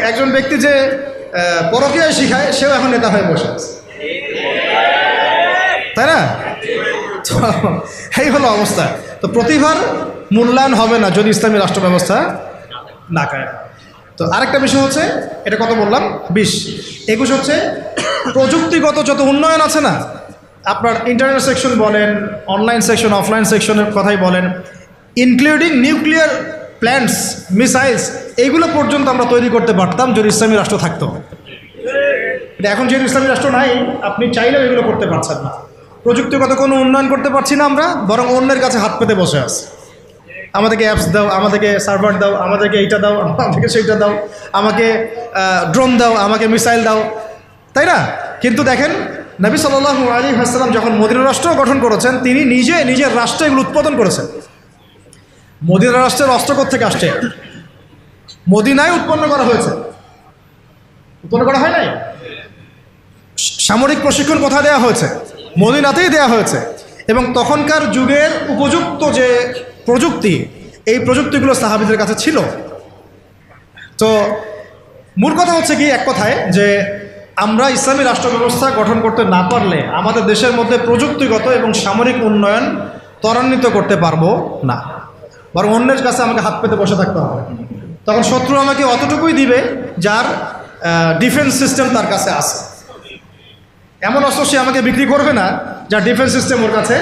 S1: একজন ব্যক্তি যে পরকীয়া শিখায়, সেও এখন নেতা হয়ে বসে আছে, তাই না? তো এই হলো অবস্থা। তো প্রতিভার মূল্যায়ন হবে না যদি ইসলামী রাষ্ট্র ব্যবস্থা না কায়েম। তো আরেকটা বিষয় হচ্ছে, এটা কত বললাম? 20। 21 হচ্ছে প্রযুক্তিগত যত উন্নয়ন আছে না, আপনার ইন্টারনেট সেকশন বলেন, অনলাইন সেকশন, অফলাইন সেকশনের কথাই বলেন, ইনক্লুডিং নিউক্লিয়ার প্ল্যান্টস, মিসাইলস, এইগুলো পর্যন্ত আমরা তৈরি করতে পারতাম যদি ইসলামী রাষ্ট্র থাকতো। এটা এখন যেহেতু ইসলামী রাষ্ট্র নাই, আপনি চাইলেও এগুলো করতে পারছেন না। প্রযুক্তিগত কোনো উন্নয়ন করতে পারছি না আমরা, বরং অন্যের কাছে হাত পেতে বসে আছি। আমাদেরকে অ্যাপস দাও, আমাদেরকে সার্ভার দাও, আমাদেরকে এইটা দাও, আমাদেরকে সেইটা দাও, আমাকে ড্রোন দাও, আমাকে মিসাইল দাও, তাই না? কিন্তু দেখেন, নবী সাল্লাল্লাহু আলাইহি ওয়াসাল্লাম যখন মদিনা রাষ্ট্র গঠন করেছেন, তিনি নিজের রাষ্ট্রে এগুলো উৎপাদন করেছেন। মদিনা রাষ্ট্রের অস্ত্র থেকে আসছে, মদিনায় উৎপন্ন করা হয়েছে, উৎপন্ন করা হয় নাই। সামরিক প্রশিক্ষণ কোথায় দেওয়া হয়েছে? মদিনাতেই দেওয়া হয়েছে। এবং তখনকার যুগের উপযুক্ত যে প্রযুক্তি, এই প্রযুক্তিগুলো সাহাবীদের কাছে ছিল। তো মূল কথা হচ্ছে কি, এক কথায় যে আমরা ইসলামী রাষ্ট্র ব্যবস্থা গঠন করতে না পারলে আমাদের দেশের মধ্যে প্রযুক্তিগত এবং সামরিক উন্নয়ন ত্বরান্বিত করতে পারবো না, বরং অন্যের কাছে আমাকে হাত পেতে বসে থাকতে হবে। তখন শত্রু আমাকে অতটুকুই দিবে যার ডিফেন্স সিস্টেম তার কাছে আছে। এমন অস্ত্র সে আমাকে বিক্রি করবে না যার ডিফেন্স সিস্টেম ওর কাছে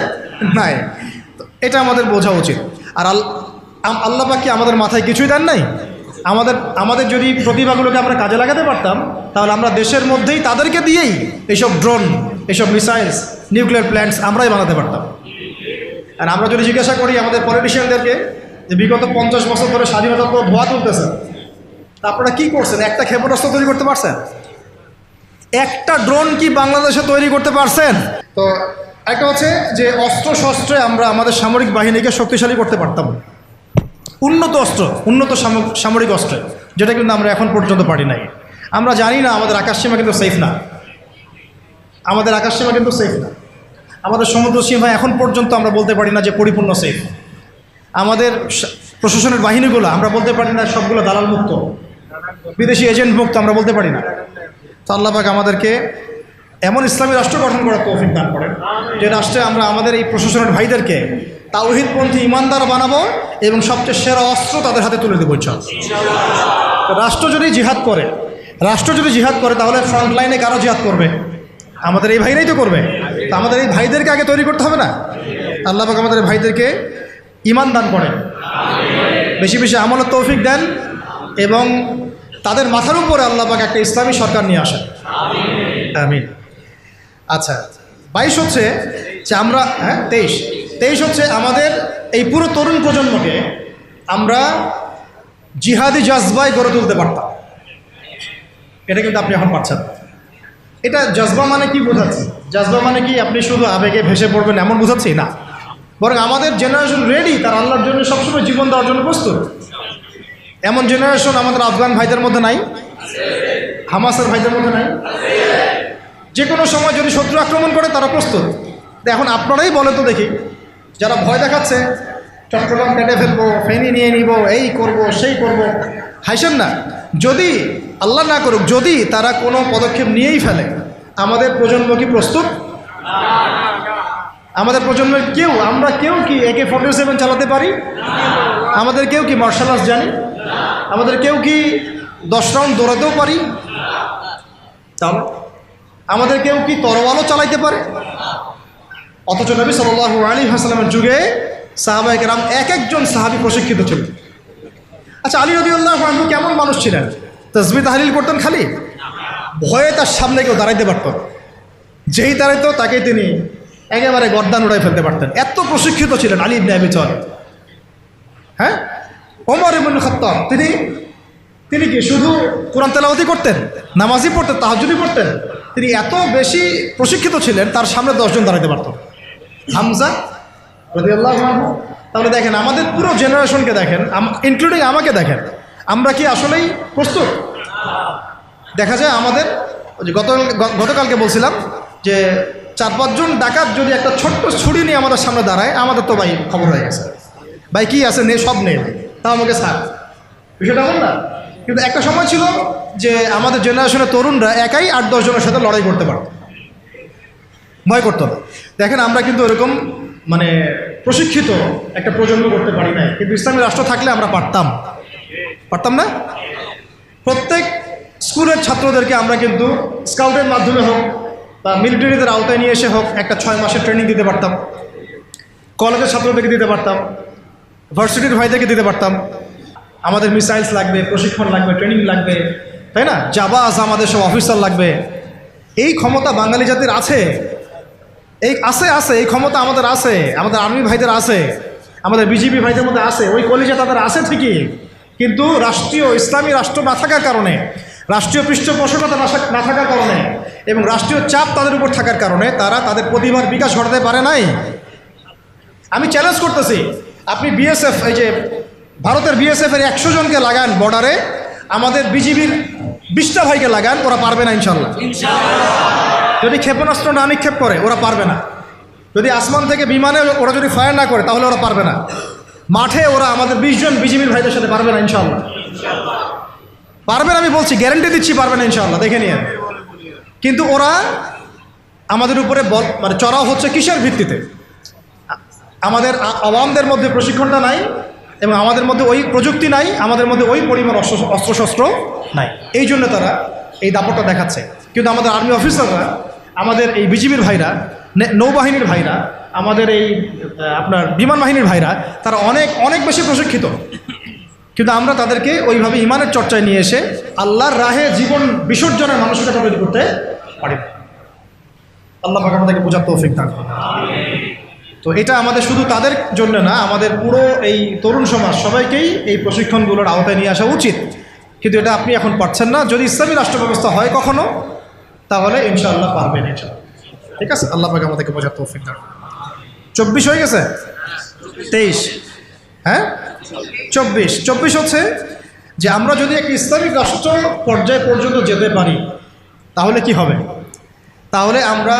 S1: নাই। এটা আমাদের বোঝা উচিত। আর আল্লাহ পাক কি আমাদের মাথায় কিছুই দেন নাই? আমাদের যদি প্রতিভাগুলোকে আমরা কাজে লাগাতে পারতাম, তাহলে আমরা দেশের মধ্যেই তাদেরকে দিয়েই এইসব ড্রোন, এইসব মিসাইলস, নিউক্লিয়ার প্ল্যান্টস আমরাই বানাতে পারতাম। আর আমরা যদি জিজ্ঞাসা করি আমাদের পলিটিশিয়ানদেরকে যে বিগত 50 বছর ধরে স্বাধীনতার পর ধোয়া তুলতেছেন, তা আপনারা কী করছেন? একটা ক্ষেপণাস্ত্র তৈরি করতে পারছেন? একটা ড্রোন কি বাংলাদেশে তৈরি করতে পারছেন? তো একটা হচ্ছে যে অস্ত্র শস্ত্রে আমরা আমাদের সামরিক বাহিনীকে শক্তিশালী করতে পারতাম, উন্নত অস্ত্র, উন্নত সামরিক অস্ত্র, যেটা কিন্তু আমরা এখন পর্যন্ত পারি নাই। আমরা জানি না আমাদের আকাশসীমা কিন্তু সেফ না, আমাদের আকাশসীমা কিন্তু সেফ না, আমাদের সমুদ্র সীমা এখন পর্যন্ত আমরা বলতে পারি না যে পরিপূর্ণ সেফ। আমাদের প্রশাসনের বাহিনীগুলো আমরা বলতে পারি না সবগুলো দালাল মুক্ত, বিদেশি এজেন্ট মুক্ত আমরা বলতে পারি না। তো আল্লাহ পাক আমাদেরকে এমন ইসলামী রাষ্ট্র গঠন করার তৌফিক দান করেন যে রাষ্ট্রে আমরা আমাদের এই প্রশাসনের ভাইদেরকে তাওহীদপন্থী ইমানদার বানাবো এবং সবচেয়ে সেরা অস্ত্র তাদের হাতে তুলে দেবো ইনশাআল্লাহ। রাষ্ট্র যদি জিহাদ করে তাহলে ফ্রন্ট লাইনে কারো জিহাদ করবে? আমাদের এই ভাইরাই তো করবে। তো আমাদের এই ভাইদেরকে আগে তৈরি করতে হবে না? আল্লাহ পাক আমাদের ভাইদেরকে ঈমান দান করেন, বেশি বেশি আমলের তৌফিক দেন এবং তাদের মাথার উপরে আল্লাহ পাক একটা ইসলামী সরকার নিয়ে আসেন, আমিন। আচ্ছা, 22 হচ্ছে যে আমরা 23 হচ্ছে আমাদের এই পুরো তরুণ প্রজন্মকে আমরা জিহাদি জজবায় গড়ে তুলতে পারতাম। এটা কিন্তু আপনি এখন পাচ্ছেন। এটা জজবা মানে কি বোঝাচ্ছি? জজবা মানে কি আপনি শুধু আবেগে ভেসে পড়বেন এমন বোঝাচ্ছি না, বরং আমাদের জেনারেশন রেডি, তার আল্লাহর জন্য সবসময় জীবন দেওয়ার জন্য প্রস্তুত। এমন জেনারেশন আমাদের আফগান ভাইদের মধ্যে নাই, হামাসের ভাইদের মধ্যে নাই। যে কোনো সময় যদি শত্রু আক্রমণ করে তারা প্রস্তুত। এখন আপনারাই বলেন তো দেখি, যারা ভয় দেখাচ্ছে চট্টগ্রাম কেটে ফেলবো, ফেনী নিয়ে নিব, এই করব সেই করব, হাসেন না। যদি আল্লাহ না করুক, যদি তারা কোনো পদক্ষেপ নিয়েই ফেলে, আমাদের প্রজন্ম কি প্রস্তুত? আমাদের প্রজন্মের আমরা কেউ কি AK-47 চালাতে পারি? আমাদের কেউ কি মার্শাল আর্টস জানি? আমাদের কেউ কি 10 রাউন্ড দৌড়াতেও পারি? তাহলে আমাদের কেউ কি তরোয়ালও চালাইতে পারে? অথচ নবী সাল্লাল্লাহু আলাইহি ওয়াসাল্লামের যুগে সাহাবায়ে কেরাম এক একজন সাহাবী প্রশিক্ষিত ছিলেন। আচ্ছা, আলী রাদিয়াল্লাহু আনহু কেমন মানুষ ছিলেন? তাসবিহ তাহলিল করতেন খালি, ভয়ে তার সামনে কেউ দাঁড়াইতে পারত, যেই দাঁড়াইতো তাকে তিনি একেবারে গর্দান উড়াই ফেলতে পারতেন। এত প্রশিক্ষিত ছিলেন আলী ইবনে আবি তালিব। হ্যাঁ, ওমর ইবনে খাত্তাব তিনি কি শুধু কোরআন তেলাওয়াতি করতেন, নামাজই পড়তেন, তাহাজ্জুদই পড়তেন? তিনি এত বেশি প্রশিক্ষিত ছিলেন, তার সামনে 10 জন দাঁড়াইতে পারত। হামজা রাদিয়াল্লাহু আনহু। তাহলে দেখেন আমাদের পুরো জেনারেশনকে দেখেন, ইনক্লুডিং আমাকে দেখেন, আমরা কি আসলেই প্রস্তুত? দেখা যায় আমাদের গতকালকে বলছিলাম যে 4-5 জন ডাকাত যদি একটা ছোট্ট ছুরি নিয়ে আমাদের সামনে দাঁড়ায়, আমাদের তো ভাই খবর হয়ে গেছে, ভাই কি আছে নে, সব নেই, তা আমাকে ছাড়, বিষয়টা এমন না। কিন্তু একটা সময় ছিল যে আমাদের জেনারেশনের তরুণরা একাই 8-10 জনের সাথে লড়াই করতে পারত, ভয় করতো না। দেখেন আমরা কিন্তু এরকম মানে প্রশিক্ষিত একটা প্রজন্ম করতে পারি নাই, কিন্তু ইসলামী রাষ্ট্র থাকলে আমরা পারতাম না? প্রত্যেক স্কুলের ছাত্রদেরকে আমরা কিন্তু স্কাউটের মাধ্যমে হোক বা মিলিটারিদের আওতায় নিয়ে এসে হোক একটা 6 মাসের ট্রেনিং দিতে পারতাম, কলেজের ছাত্রদেরকে দিতে পারতাম, ভার্সিটির ভাইদেরকে দিতে পারতাম। আমাদের মিসাইলস লাগবে, প্রশিক্ষণ লাগবে, ট্রেনিং লাগবে, তাই না? জাবাজ আমাদের সব অফিসার লাগবে। এই ক্ষমতা বাঙালি জাতির আছে, এই ক্ষমতা আমাদের আছে, আমাদের আর্মি ভাইদের আছে, আমাদের বিজেপি ভাইদের মধ্যে আছে, ওই কলিজা তাদের আছে ঠিকই। কিন্তু রাষ্ট্রীয় ইসলামী রাষ্ট্র না থাকার কারণে, রাষ্ট্রীয় পৃষ্ঠপোষকতা না থাকার কারণে এবং রাষ্ট্রীয় চাপ তাদের উপর থাকার কারণে তারা তাদের প্রতিভার বিকাশ ঘটাতে পারে নাই। আমি চ্যালেঞ্জ করতেছি, আপনি বিএসএফ, এই যে ভারতের বিএসএফের 100 জনকে লাগান বর্ডারে, আমাদের বিজিবির 20টা ভাইকে লাগান, ওরা পারবে না ইনশাল্লাহ। যদি ক্ষেপণাস্ত্র না নিক্ষেপ করে ওরা পারবে না, যদি আসমান থেকে বিমানে ওরা যদি ফায়ার না করে তাহলে ওরা পারবে না। মাঠে ওরা আমাদের 20 জন বিজিবির ভাইদের সাথে পারবে না ইনশাআল্লাহ? পারবেন, আমি বলছি, গ্যারান্টি দিচ্ছি পারবে না ইনশাআল্লাহ, দেখে নিয়ে। কিন্তু ওরা আমাদের উপরে মানে চড়াও হচ্ছে কিসের ভিত্তিতে? আমাদের আওয়ামদের মধ্যে প্রশিক্ষণটা নাই, এবং আমাদের মধ্যে ওই প্রযুক্তি নাই, আমাদের মধ্যে ওই পরিমাণ অস্ত্রশস্ত্র নাই। এই জন্য তারা এই দাপটটা দেখাচ্ছে। কিন্তু আমাদের আর্মি অফিসাররা, আমাদের এই বিজিবির ভাইরা, নৌবাহিনীর ভাইরা, আমাদের এই আপনার বিমান বাহিনীর ভাইরা, তারা অনেক অনেক বেশি প্রশিক্ষিত। কিন্তু আমরা তাদেরকে ওইভাবে ইমানের চর্চায় নিয়ে এসে আল্লাহর রাহে জীবন বিসর্জনের মানসিকতা তৈরি করতে পারি না। আল্লাহ পাক আমাদেরকে বোঝার তৌফিক দান করুন। তো এটা আমাদের শুধু তাদের জন্য না, আমাদের পুরো এই তরুণ সমাজ সবাইকেই এই প্রশিক্ষণগুলোর আওতায় নিয়ে আসা উচিত। কিন্তু এটা আপনি এখন পারছেন না। যদি ইসলামী রাষ্ট্র ব্যবস্থা হয় কখনো, তাহলে ইনশাআল্লাহ পারবেন ইনশাআল্লাহ। ঠিক আছে, আল্লাহ পাক আমাদেরকে বোঝার তৌফিক দান করুন। 24 হয়ে গেছে, 23, হ্যাঁ 24 হচ্ছে যে আমরা যদি একটা ইসলামিক রাষ্ট্র পর্যায় পর্যন্ত যেতে পারি, তাহলে কি হবে? তাহলে আমরা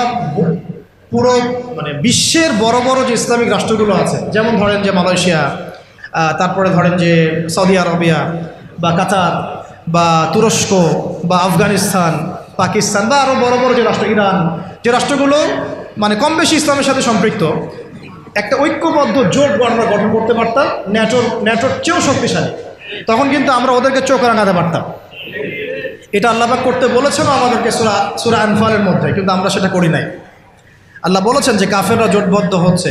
S1: পুরো মানে বিশ্বের বড় বড় যে ইসলামিক রাষ্ট্রগুলো আছে, যেমন ধরেন যে মালয়েশিয়া, তারপরে ধরেন যে সৌদি আরবিয়া বা কাতার বা তুরস্ক বা আফগানিস্তান, পাকিস্তান বা আরও বড় বড় যে রাষ্ট্র, ইরান, যে রাষ্ট্রগুলো মানে কম বেশি ইসলামের সাথে সম্পৃক্ত, একটা ঐক্যবদ্ধ জোট আমরা গঠন করতে পারতাম, ন্যাটোর চেয়েও শক্তিশালী। তখন কিন্তু আমরা ওদেরকে চোখ রাঙাতে পারতাম। এটা আল্লাহ পাক করতে বলেছেন আমাদেরকে সূরা আনফালের মধ্যে, কিন্তু আমরা সেটা করি নাই। আল্লাহ বলেছেন যে কাফেররা জোটবদ্ধ হচ্ছে,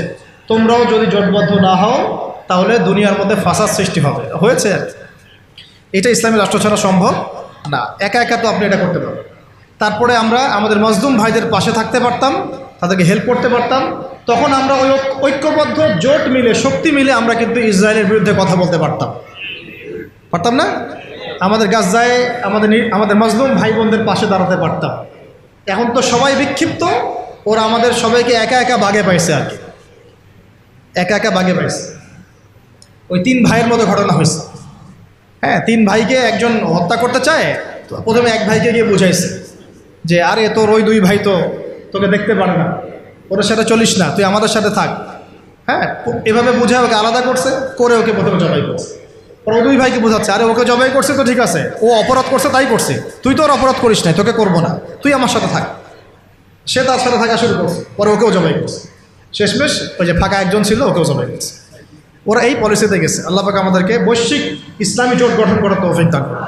S1: তোমরাও যদি জোটবদ্ধ না হও তাহলে দুনিয়ার মধ্যে ফাসাদ সৃষ্টি হবে। হয়েছে, এটা ইসলামী রাষ্ট্র ছাড়া সম্ভব না। একা একা তো আপনি এটা করতে পারবেন। তারপরে আমরা আমাদের মজলুম ভাইদের পাশে থাকতে পারতাম, তাদেরকে হেল্প করতে পারতাম। তখন আমরা ওই ঐক্যবদ্ধ জোট মিলে, শক্তি মিলে আমরা কিন্তু ইসরায়েলের বিরুদ্ধে কথা বলতে পারতাম না? আমাদের গাজায় আমাদের মজলুম ভাই বোনদের পাশে দাঁড়াতে পারতাম। এখন তো সবাই বিক্ষিপ্ত, ওরা আমাদের সবাইকে একা একা বাগে পাইছে, আর কি একা একা বাগে পাইছে। ওই 3 ভাইয়ের মতো ঘটনা হয়েছে। হ্যাঁ, 3 ভাইকে একজন হত্যা করতে চায়, প্রথমে এক ভাইকে গিয়ে বুঝাইছে যে আরে তোর ওই 2 ভাই তো তোকে দেখতে পারে না, ওদের সাথে চলিস না, তুই আমাদের সাথে থাক। হ্যাঁ, এভাবে বুঝায় ওকে আলাদা করছে, করে ওকে প্রথমে জবাই করছে। ওর 2 ভাইকে বোঝাচ্ছে, আরে ওকে জবাই করছে তো ঠিক আছে, ও অপরাধ করছে তাই করছে, তুই তো ওর অপরাধ করিস নাই, তোকে করবো না, তুই আমার সাথে থাক। সে তার সাথে থাকা শুরু করছে, পরে ওকেও জবাই করছে। শেষমেশ ওই যে ফাঁকা একজন ছিল, ওকেও জবাই করছে। ওরা এই পলিসিতে গেছে। আল্লাহ পাক আমাদেরকে বৈশ্বিক ইসলামী জোট গঠন করার তৌফিক দান করুন।